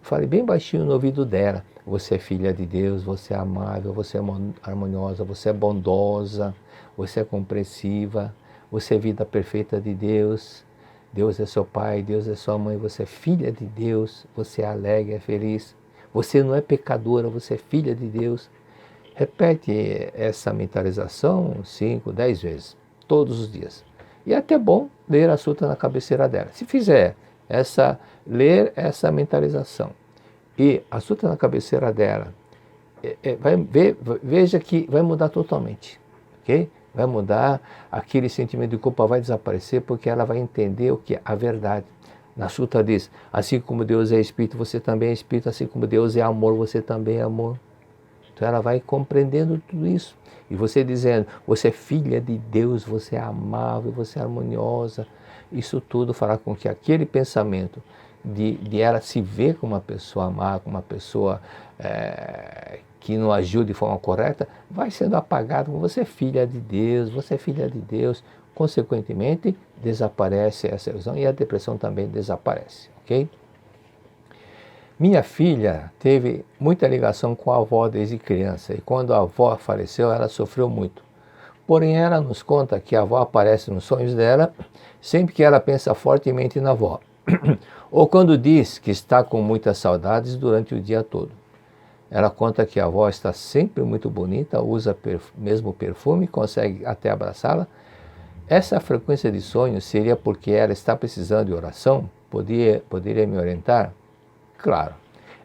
fale bem baixinho no ouvido dela: você é filha de Deus, você é amável, você é harmoniosa, você é bondosa, você é compreensiva, você é vida perfeita de Deus, Deus é seu pai, Deus é sua mãe, você é filha de Deus, você é alegre, é feliz, você não é pecadora, você é filha de Deus. Repete essa mentalização 5, 10 vezes, todos os dias. E é até bom ler a sutra na cabeceira dela. Se fizer ler essa mentalização e a sutra na cabeceira dela, veja que vai mudar totalmente, ok? Vai mudar, aquele sentimento de culpa vai desaparecer, porque ela vai entender o que é a verdade. Na sutra diz: assim como Deus é espírito, você também é espírito, assim como Deus é amor, você também é amor. Então ela vai compreendendo tudo isso. E você dizendo: você é filha de Deus, você é amável, você é harmoniosa. Isso tudo fará com que aquele pensamento de ela se ver como uma pessoa má, como uma pessoa que não agiu de forma correta, vai sendo apagado. Você é filha de Deus, você é filha de Deus. Consequentemente, desaparece essa ilusão e a depressão também desaparece, ok? Minha filha teve muita ligação com a avó desde criança, e quando a avó faleceu, ela sofreu muito. Porém, ela nos conta que a avó aparece nos sonhos dela sempre que ela pensa fortemente na avó, ou quando diz que está com muitas saudades durante o dia todo. Ela conta que a avó está sempre muito bonita, usa mesmo perfume, consegue até abraçá-la. Essa frequência de sonhos seria porque ela está precisando de oração? Poderia me orientar? Claro,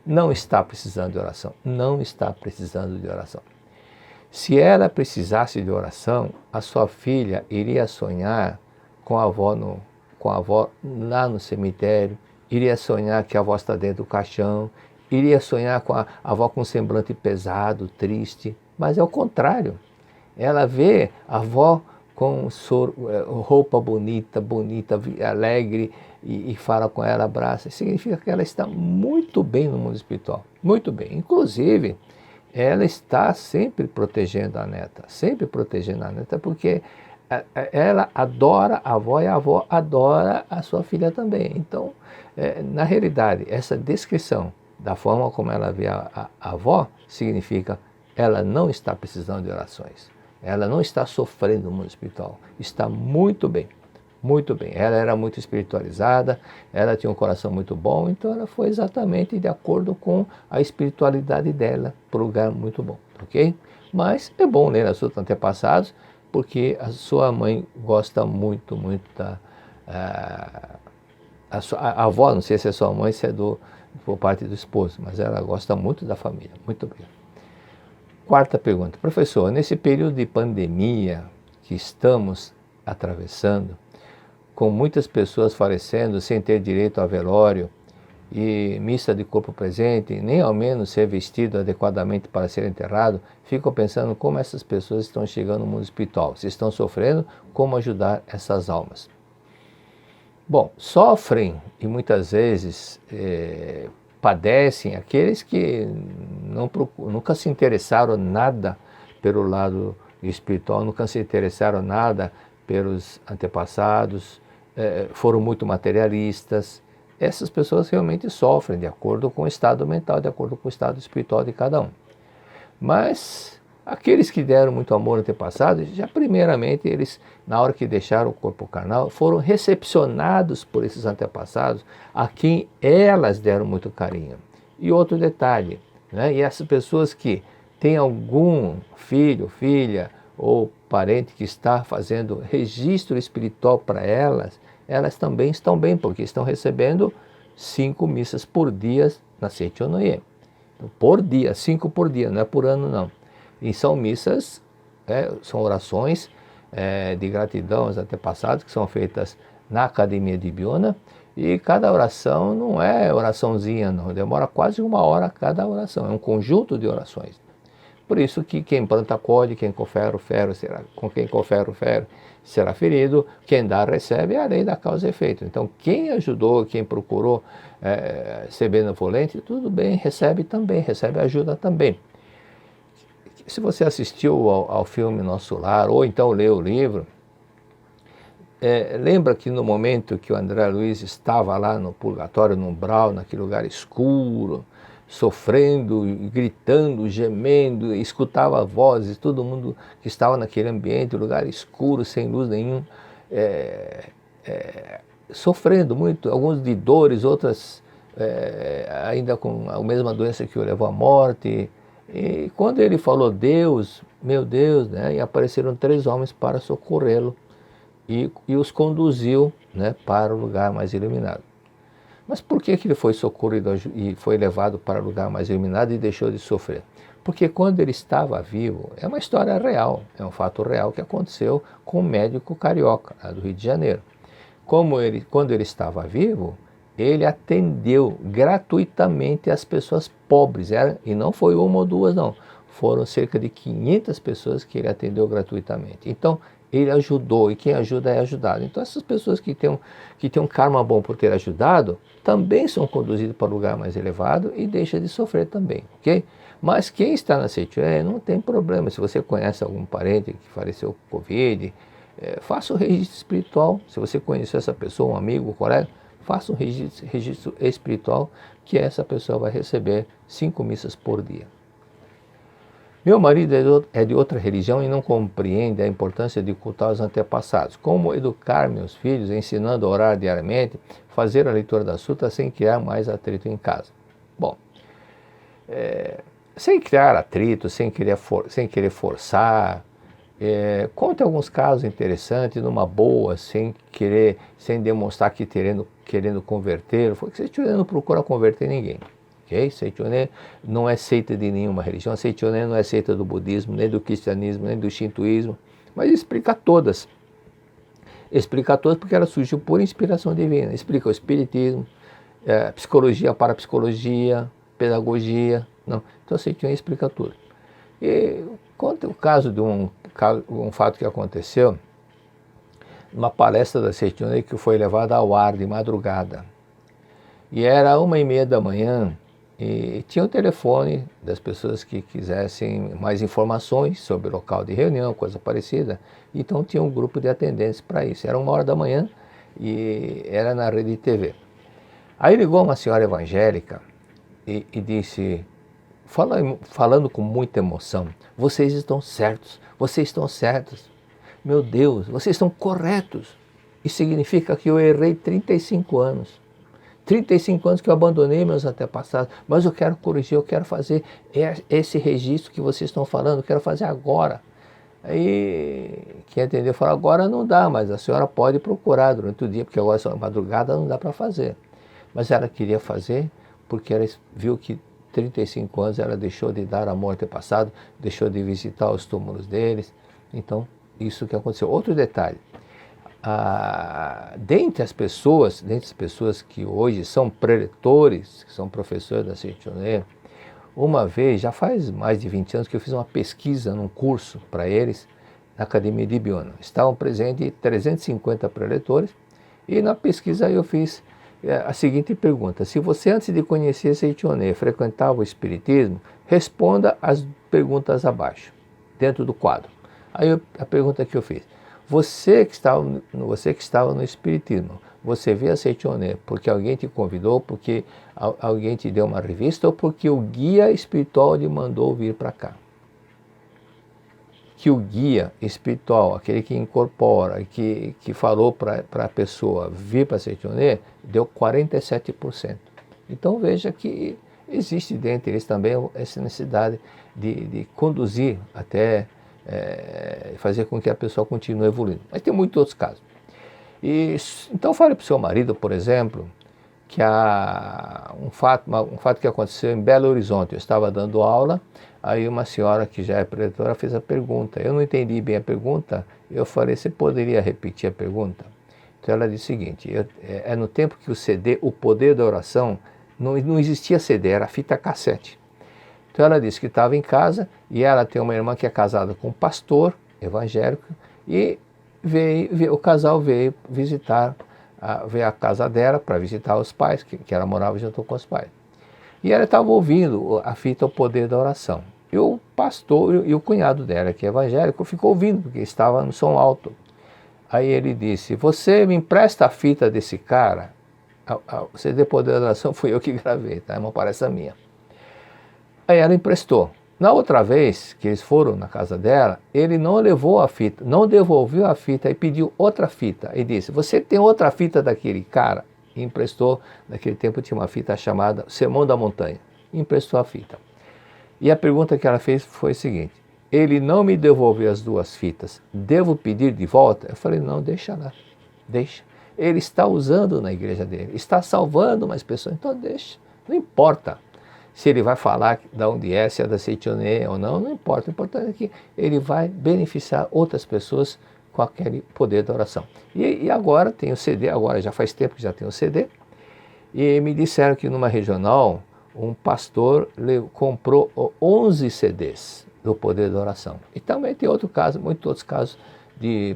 não está precisando de oração, não está precisando de oração. Se ela precisasse de oração, a sua filha iria sonhar com a avó lá no cemitério, iria sonhar que a avó está dentro do caixão, iria sonhar com a avó com um semblante pesado, triste, mas é o contrário. Ela vê a avó com roupa bonita, alegre, e fala com ela, abraça. Significa que ela está muito bem no mundo espiritual, muito bem. Inclusive, ela está sempre protegendo a neta, porque ela adora a avó e a avó adora a sua filha também. Então, na realidade, essa descrição da forma como ela vê a avó significa: ela não está precisando de orações. Ela não está sofrendo no mundo espiritual, está muito bem, muito bem. Ela era muito espiritualizada, ela tinha um coração muito bom, então ela foi exatamente de acordo com a espiritualidade dela, para um lugar muito bom, ok? Mas é bom ler as suas antepassados, porque a sua mãe gosta muito da... A avó, não sei se é sua mãe, se é por parte do esposo, mas ela gosta muito da família. Muito bem. Quarta pergunta: professor, nesse período de pandemia que estamos atravessando, com muitas pessoas falecendo sem ter direito a velório e missa de corpo presente, nem ao menos ser vestido adequadamente para ser enterrado, fico pensando como essas pessoas estão chegando no mundo espiritual. Se estão sofrendo, como ajudar essas almas? Bom, sofrem e muitas vezes padecem aqueles que nunca se interessaram nada pelo lado espiritual, nunca se interessaram nada pelos antepassados, foram muito materialistas. Essas pessoas realmente sofrem de acordo com o estado mental, de acordo com o estado espiritual de cada um. Mas Aqueles que deram muito amor antepassado, já primeiramente eles, na hora que deixaram o corpo carnal, foram recepcionados por esses antepassados a quem elas deram muito carinho. E outro detalhe, né? E essas pessoas que têm algum filho, filha ou parente que está fazendo registro espiritual para elas, elas também estão bem, porque estão recebendo 5 missas por dia na Seichonoye. Por dia, 5 por dia, não é por ano não. E são missas, são orações de gratidão aos antepassados que são feitas na Academia de Biona, e cada oração não é oraçãozinha não, demora quase 1 hora cada oração, é um conjunto de orações. Por isso que quem planta colhe, quem confere o ferro será, com quem confere o ferro será ferido, quem dá recebe, é a lei da causa e efeito. Então quem ajudou, quem procurou ser benevolente, tudo bem, recebe também, recebe ajuda também. Se você assistiu ao filme Nosso Lar, ou então leu o livro, lembra que no momento que o André Luiz estava lá no purgatório, no umbral, naquele lugar escuro, sofrendo, gritando, gemendo, escutava vozes, todo mundo que estava naquele ambiente, lugar escuro, sem luz nenhum, sofrendo muito, alguns de dores, outras ainda com a mesma doença que o levou à morte. E quando ele falou Deus, meu Deus, né, e apareceram 3 homens para socorrê-lo e os conduziu, né, para o lugar mais iluminado. Mas por que ele foi socorrido e foi levado para o lugar mais iluminado e deixou de sofrer? Porque quando ele estava vivo, é uma história real, é um fato real que aconteceu com um médico carioca, lá do Rio de Janeiro. Quando ele estava vivo, ele atendeu gratuitamente as pessoas pobres, e não foi 1 ou 2 não, foram cerca de 500 pessoas que ele atendeu gratuitamente. Então, ele ajudou, e quem ajuda é ajudado. Então, essas pessoas que têm um karma bom por ter ajudado, também são conduzidas para o lugar mais elevado e deixam de sofrer também, ok? Mas quem está na Seichonoye não tem problema. Se você conhece algum parente que faleceu com Covid, faça o registro espiritual. Se você conheceu essa pessoa, um amigo, um colega, faça um registro espiritual, que essa pessoa vai receber 5 missas por dia. Meu marido é de outra religião e não compreende a importância de cultuar os antepassados. Como educar meus filhos, ensinando a orar diariamente, fazer a leitura da sutra sem criar mais atrito em casa? Bom, sem criar atrito, sem querer forçar, conte alguns casos interessantes, numa boa, sem demonstrar que querendo converter. Seichonoye não procura converter ninguém. Okay? Seichonoye não é seita de nenhuma religião, Seichonoye não é seita do budismo, nem do cristianismo, nem do shintoísmo, mas explica todas. Explica todas porque ela surgiu por inspiração divina. Explica o espiritismo, psicologia, parapsicologia, pedagogia. Não. Então Seichonoye explica tudo. E conta o caso de um fato que aconteceu numa palestra da Seichonoye que foi levada ao ar de madrugada. E era 1h30 da manhã e tinha o telefone das pessoas que quisessem mais informações sobre o local de reunião, coisa parecida. Então tinha um grupo de atendentes para isso. Era 1h da manhã e era na rede de TV. Aí ligou uma senhora evangélica e disse, falando com muita emoção, vocês estão certos, vocês estão certos. Meu Deus, vocês estão corretos. Isso significa que eu errei 35 anos. 35 anos que eu abandonei meus antepassados, mas eu quero corrigir, eu quero fazer esse registro que vocês estão falando, eu quero fazer agora. Aí quem atendeu falou, agora não dá, mas a senhora pode procurar durante o dia, porque agora é madrugada, não dá para fazer. Mas ela queria fazer porque ela viu que 35 anos ela deixou de dar amor ao antepassado, deixou de visitar os túmulos deles. Então, isso que aconteceu. Outro detalhe. Dentre as pessoas que hoje são preletores, que são professores da Seichonoye, uma vez, já faz mais de 20 anos que eu fiz uma pesquisa num curso para eles na Academia de Biona. Estavam presentes 350 preletores e na pesquisa eu fiz a seguinte pergunta: se você antes de conhecer Seichonoye frequentava o Espiritismo, responda as perguntas abaixo, dentro do quadro. Aí a pergunta que eu fiz: você que estava no Espiritismo, você vê a Seichonoye porque alguém te convidou, porque alguém te deu uma revista ou porque o guia espiritual lhe mandou vir para cá? que o guia espiritual, aquele que incorpora, que falou para a pessoa vir para Seitonê, deu 47%. Então veja que existe dentro deles também essa necessidade de conduzir até fazer com que a pessoa continue evoluindo. Mas tem muitos outros casos. Então fale para o seu marido, por exemplo, que há um fato que aconteceu em Belo Horizonte. Eu estava dando aula, aí uma senhora que já é preletora fez a pergunta. Eu não entendi bem a pergunta, eu falei, você poderia repetir a pergunta? Então ela disse o seguinte, no tempo que o CD, o poder da oração, não existia CD, era fita cassete. Então ela disse que estava em casa e ela tem uma irmã que é casada com um pastor evangélico e o casal veio visitar, veio à casa dela para visitar os pais, que ela morava junto com os pais. E ela estava ouvindo a fita O Poder da Oração. E o pastor e o cunhado dela, que é evangélico, ficou ouvindo, porque estava no som alto. Aí ele disse, você me empresta a fita desse cara? O CD Poder da Oração fui eu que gravei, tá? Não parece a minha. Aí ela emprestou. Na outra vez que eles foram na casa dela, ele não levou a fita, não devolveu a fita e pediu outra fita. E disse, você tem outra fita daquele cara? E emprestou, naquele tempo tinha uma fita chamada Sermão da Montanha. E emprestou a fita. E a pergunta que ela fez foi a seguinte, ele não me devolveu as duas fitas, devo pedir de volta? Eu falei, não, deixa lá, deixa. Ele está usando na igreja dele, está salvando mais pessoas, então deixa, não importa. Se ele vai falar de onde é, se é da Seitonê ou não, não importa. O importante é que ele vai beneficiar outras pessoas com aquele poder da oração. E agora tem o CD, agora já faz tempo que já tem o CD, e me disseram que numa regional, um pastor comprou 11 CDs do poder da oração. E também tem outro caso, muitos outros casos de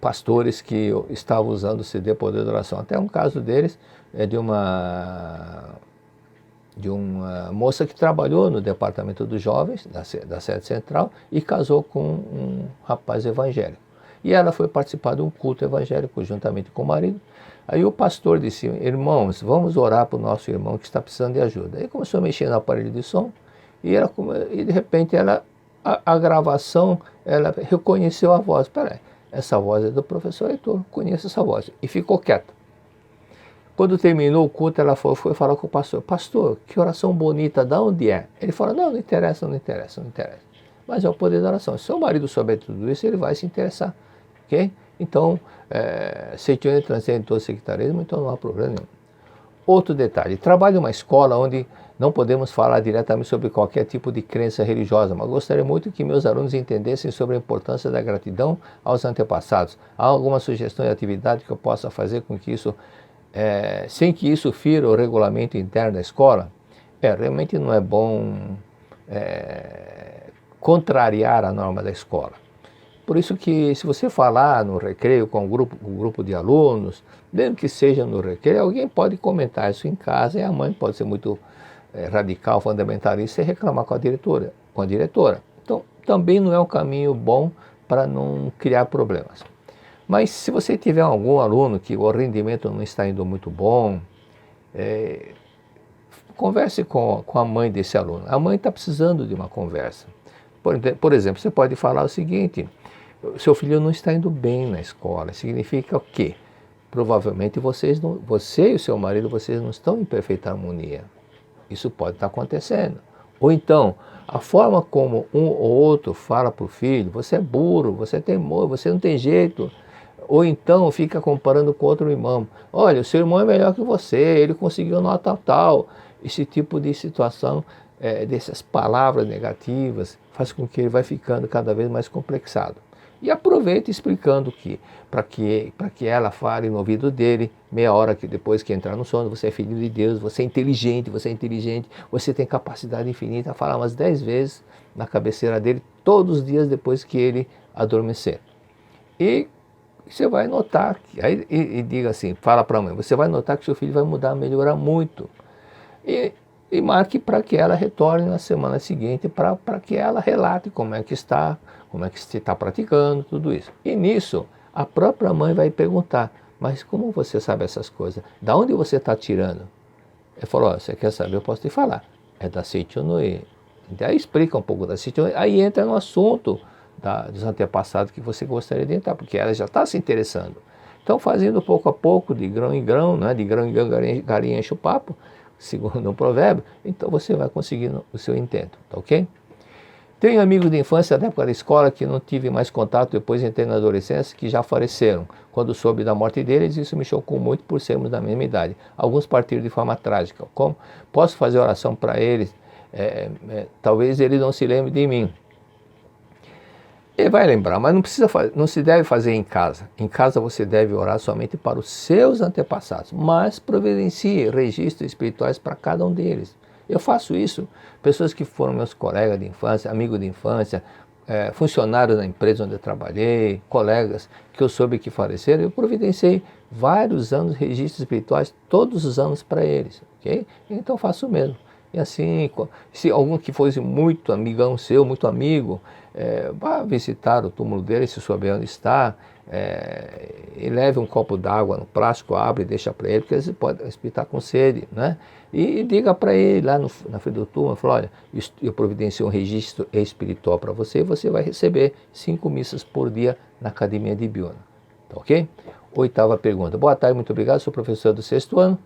pastores que estavam usando o CD Poder da Oração. Até um caso deles é de uma moça que trabalhou no departamento dos jovens, da sede central, e casou com um rapaz evangélico. E ela foi participar de um culto evangélico juntamente com o marido. Aí o pastor disse, irmãos, vamos orar para o nosso irmão que está precisando de ajuda. Aí começou a mexer no aparelho de som e de repente a gravação, ela reconheceu a voz. Espera aí, essa voz é do professor Heitor, conheço essa voz. E ficou quieta. Quando terminou o culto, ela foi falar com o pastor. Pastor, que oração bonita, de onde é? Ele falou, não interessa. Mas é o poder da oração. Se seu marido souber tudo isso, ele vai se interessar. Ok? Então, Seitonê transcende todo sectarismo, então não há problema nenhum. Outro detalhe, trabalho em uma escola onde não podemos falar diretamente sobre qualquer tipo de crença religiosa, mas gostaria muito que meus alunos entendessem sobre a importância da gratidão aos antepassados. Há alguma sugestão de atividade que eu possa fazer com que isso, sem que isso fira o regulamento interno da escola? Realmente não é bom contrariar a norma da escola. Por isso que se você falar no recreio com um grupo de alunos, mesmo que seja no recreio, alguém pode comentar isso em casa e a mãe pode ser muito radical, fundamentalista e reclamar com a diretora. Então, também não é um caminho bom para não criar problemas. Mas se você tiver algum aluno que o rendimento não está indo muito bom, converse com a mãe desse aluno. A mãe está precisando de uma conversa. Por exemplo, você pode falar o seguinte, seu filho não está indo bem na escola, significa o quê? Provavelmente você e o seu marido, vocês não estão em perfeita harmonia. Isso pode estar acontecendo. Ou então, a forma como um ou outro fala para o filho, você é burro, você é teimoso, você não tem jeito. Ou então fica comparando com outro irmão. Olha, o seu irmão é melhor que você, ele conseguiu nota tal. Esse tipo de situação, dessas palavras negativas, faz com que ele vai ficando cada vez mais complexado. E aproveita explicando que, para que ela fale no ouvido dele, meia hora que depois que entrar no sono, você é filho de Deus, você é inteligente, você tem capacidade infinita, falar umas 10 vezes na cabeceira dele, todos os dias depois que ele adormecer. E você vai notar, e diga assim, fala para a mãe, você vai notar que seu filho vai mudar, melhorar muito. E marque para que ela retorne na semana seguinte, para que ela relate como é que está, como é que você está praticando, tudo isso. E nisso, a própria mãe vai perguntar, mas como você sabe essas coisas? Da onde você está tirando? Ele falou, você quer saber, eu posso te falar. É da Seitonê, Então, aí explica um pouco da situação, aí entra no assunto dos antepassados que você gostaria de entrar, porque ela já está se interessando. Então, fazendo pouco a pouco, de grão em grão, né? De grão em grão, galinha enche o papo, segundo um provérbio, então você vai conseguindo o seu intento, tá ok? Tenho amigos de infância da época da escola que não tive mais contato depois entrei na adolescência, que já faleceram. Quando soube da morte deles, isso me chocou muito por sermos da mesma idade. Alguns partiram de forma trágica. Como posso fazer oração para eles? Talvez eles não se lembrem de mim. Ele vai lembrar, mas não se deve fazer em casa. Em casa você deve orar somente para os seus antepassados, mas providencie registros espirituais para cada um deles. Eu faço isso. Pessoas que foram meus colegas de infância, amigos de infância, funcionários da empresa onde eu trabalhei, colegas que eu soube que faleceram, eu providenciei vários anos de registros espirituais, todos os anos para eles. Okay? Então eu faço o mesmo. E assim, se algum que fosse muito amigão seu, muito amigo, vá visitar o túmulo dele, se souber onde está, e leve um copo d'água no plástico, abre e deixa para ele, porque ele pode estar com sede, né? E diga para ele lá na frente do túmulo, fala, olha, eu providencio um registro espiritual para você e você vai receber 5 missas por dia na Academia de Biona. Tá ok? 8ª pergunta. Boa tarde, muito obrigado, sou professor do 6º ano.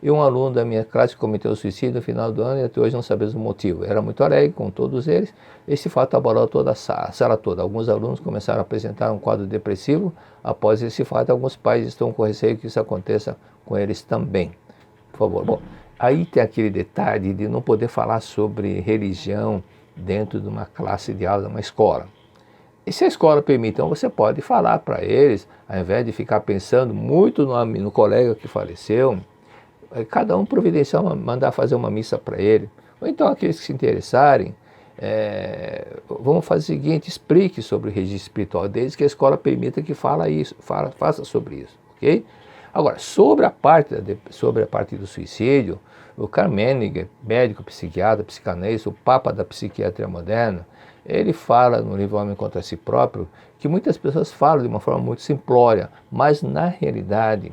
E um aluno da minha classe cometeu suicídio no final do ano e até hoje não sabemos o motivo. Era muito alegre com todos eles. Esse fato abalou toda a sala toda. Alguns alunos começaram a apresentar um quadro depressivo. Após esse fato, alguns pais estão com receio que isso aconteça com eles também. Por favor. Bom, aí tem aquele detalhe de não poder falar sobre religião dentro de uma classe de aula, de uma escola. E se a escola permite, então você pode falar para eles, ao invés de ficar pensando muito no colega que faleceu, cada um providenciar, mandar fazer uma missa para ele. Ou então aqueles que se interessarem, vamos fazer o seguinte, explique sobre o registro espiritual, desde que a escola permita que faça sobre isso, ok? Agora, sobre a parte do suicídio, o Karl Menninger, médico, psiquiatra, psicanalista, o papa da psiquiatria moderna, ele fala no livro Homem contra Si Próprio que muitas pessoas falam de uma forma muito simplória, mas na realidade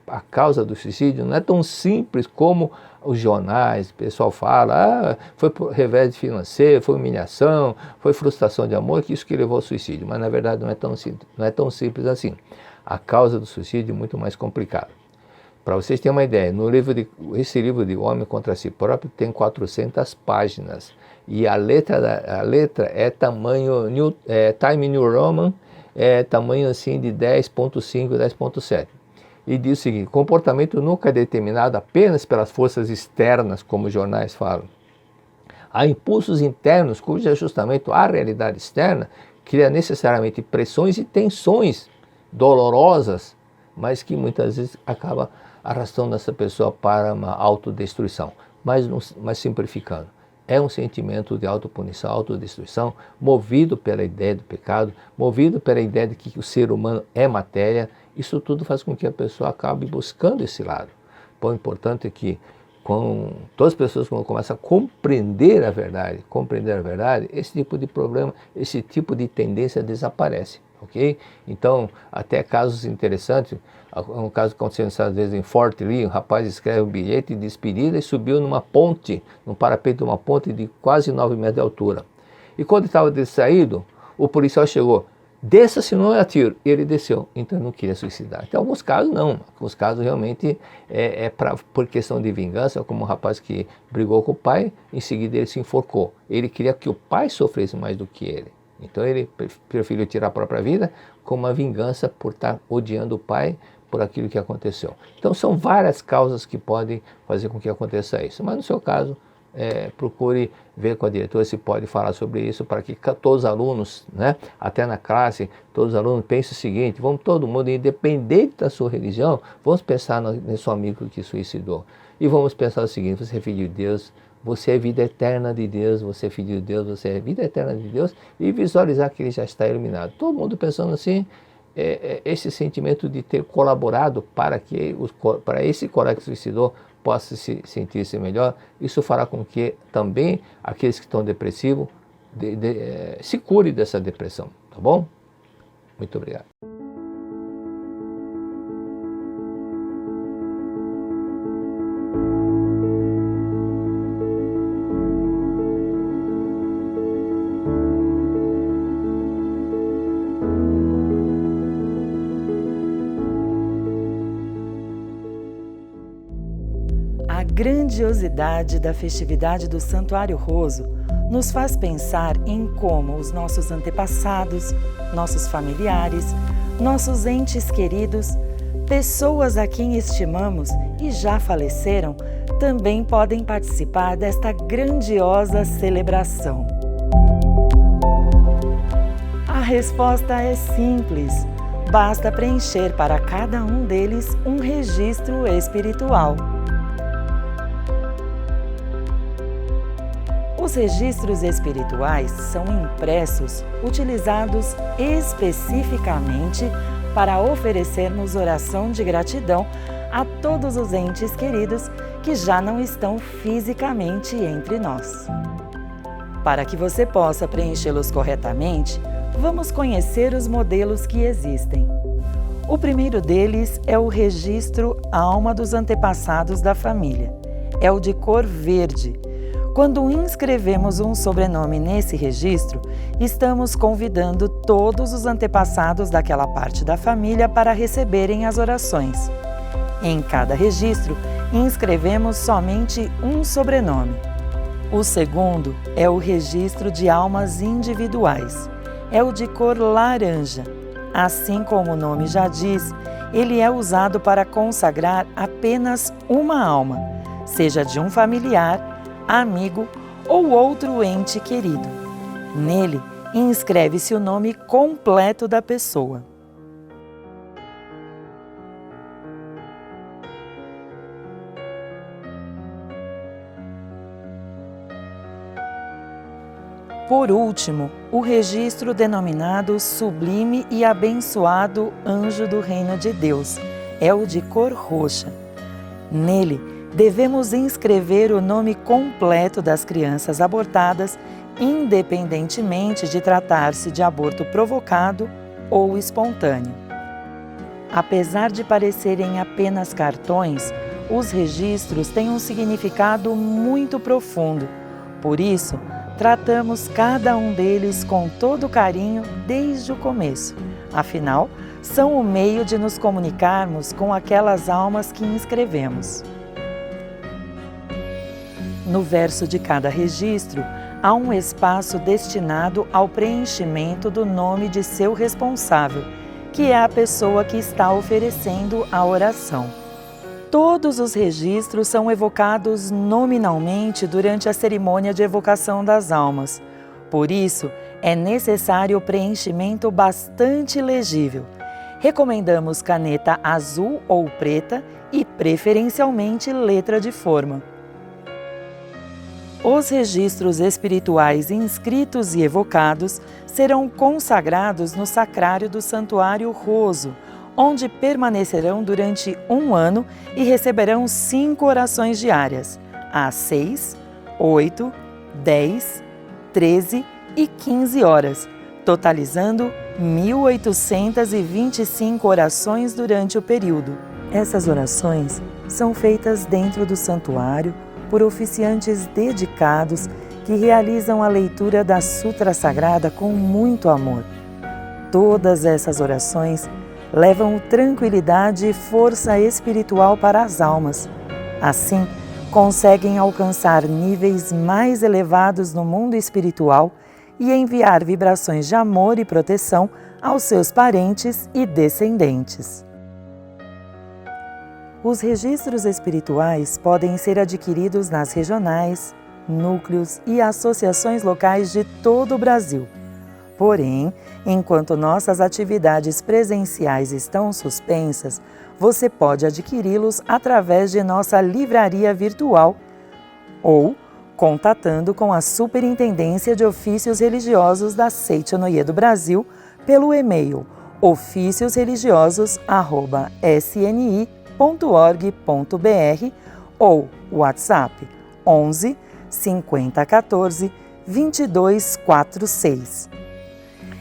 a causa do suicídio não é tão simples como os jornais, o pessoal fala, foi por revés financeiro, foi humilhação, foi frustração de amor, que isso que levou ao suicídio. Mas na verdade não é tão simples assim. A causa do suicídio é muito mais complicada. Para vocês terem uma ideia, esse livro de Homem contra Si Próprio tem 400 páginas. E a letra é tamanho Time New Roman, tamanho assim de 10.5, 10.7. E diz o seguinte: comportamento nunca é determinado apenas pelas forças externas, como os jornais falam. Há impulsos internos cujo ajustamento à realidade externa cria necessariamente pressões e tensões dolorosas, mas que muitas vezes acaba arrastando essa pessoa para uma autodestruição. Mas simplificando, é um sentimento de autopunição, autodestruição, movido pela ideia do pecado, movido pela ideia de que o ser humano é matéria. Isso tudo faz com que a pessoa acabe buscando esse lado. O importante é que todas as pessoas quando começam a compreender a verdade, esse tipo de problema, esse tipo de tendência desaparece, ok? Então, até casos interessantes, um caso que aconteceu nos Estados Unidos em Fort Lee, um rapaz escreve um bilhete de despedida e subiu num parapeito de uma ponte de quase 9 metros de altura. E quando estava saído, o policial chegou: desça, senão eu atiro. E ele desceu, então ele não queria suicidar. Então, alguns casos não, alguns casos realmente por questão de vingança, como um rapaz que brigou com o pai, em seguida ele se enforcou. Ele queria que o pai sofresse mais do que ele. Então ele preferiu tirar a própria vida como uma vingança por estar odiando o pai por aquilo que aconteceu. Então são várias causas que podem fazer com que aconteça isso. Mas no seu caso, procure ver com a diretora se pode falar sobre isso para que todos os alunos, né, até na classe, todos os alunos pensem o seguinte: vamos todo mundo, independente da sua religião, vamos pensar no seu amigo que suicidou. E vamos pensar o seguinte: você é filho de Deus, você é vida eterna de Deus, você é filho de Deus, você é vida eterna de Deus, e visualizar que ele já está iluminado. Todo mundo pensando assim, esse sentimento de ter colaborado para esse colega que suicidou possa sentir-se melhor, isso fará com que também aqueles que estão depressivos se curem dessa depressão, tá bom? Muito obrigado. grandiosidade da festividade do Santuário Roso nos faz pensar em como os nossos antepassados, nossos familiares, nossos entes queridos, pessoas a quem estimamos e já faleceram, também podem participar desta grandiosa celebração. A resposta é simples. Basta preencher para cada um deles um registro espiritual. Os registros espirituais são impressos, utilizados especificamente para oferecermos oração de gratidão a todos os entes queridos que já não estão fisicamente entre nós. Para que você possa preenchê-los corretamente, vamos conhecer os modelos que existem. O primeiro deles é o registro Alma dos Antepassados da Família. É o de cor verde. Quando inscrevemos um sobrenome nesse registro, estamos convidando todos os antepassados daquela parte da família para receberem as orações. Em cada registro, inscrevemos somente um sobrenome. O segundo é o registro de almas individuais. É o de cor laranja. Assim como o nome já diz, ele é usado para consagrar apenas uma alma, seja de um familiar, amigo ou outro ente querido. Nele, inscreve-se o nome completo da pessoa. Por último, o registro denominado Sublime e Abençoado Anjo do Reino de Deus é o de cor roxa. Nele, devemos inscrever o nome completo das crianças abortadas, independentemente de tratar-se de aborto provocado ou espontâneo. Apesar de parecerem apenas cartões, os registros têm um significado muito profundo. Por isso, tratamos cada um deles com todo carinho desde o começo. Afinal, são o meio de nos comunicarmos com aquelas almas que inscrevemos. No verso de cada registro, há um espaço destinado ao preenchimento do nome de seu responsável, que é a pessoa que está oferecendo a oração. Todos os registros são evocados nominalmente durante a cerimônia de evocação das almas. Por isso, é necessário o preenchimento bastante legível. Recomendamos caneta azul ou preta e, preferencialmente, letra de forma. Os registros espirituais inscritos e evocados serão consagrados no sacrário do Santuário Roso, onde permanecerão durante 1 ano e receberão 5 orações diárias, às 6, 8, 10, 13 e 15 horas, totalizando 1.825 orações durante o período. Essas orações são feitas dentro do santuário por oficiantes dedicados que realizam a leitura da Sutra Sagrada com muito amor. Todas essas orações levam tranquilidade e força espiritual para as almas. Assim, conseguem alcançar níveis mais elevados no mundo espiritual e enviar vibrações de amor e proteção aos seus parentes e descendentes. Os registros espirituais podem ser adquiridos nas regionais, núcleos e associações locais de todo o Brasil. Porém, enquanto nossas atividades presenciais estão suspensas, você pode adquiri-los através de nossa livraria virtual ou contatando com a Superintendência de Ofícios Religiosos da Seita-Noye do Brasil pelo e-mail oficiosreligiosos@sni.org.br ou WhatsApp 11 50 14 22 46.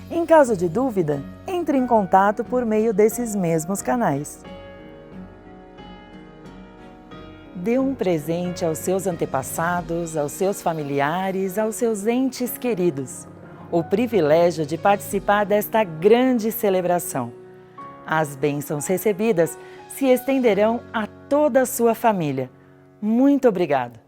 Em caso de dúvida, entre em contato por meio desses mesmos canais. Dê um presente aos seus antepassados, aos seus familiares, aos seus entes queridos. O privilégio de participar desta grande celebração. As bênçãos recebidas se estenderão a toda a sua família. Muito obrigada!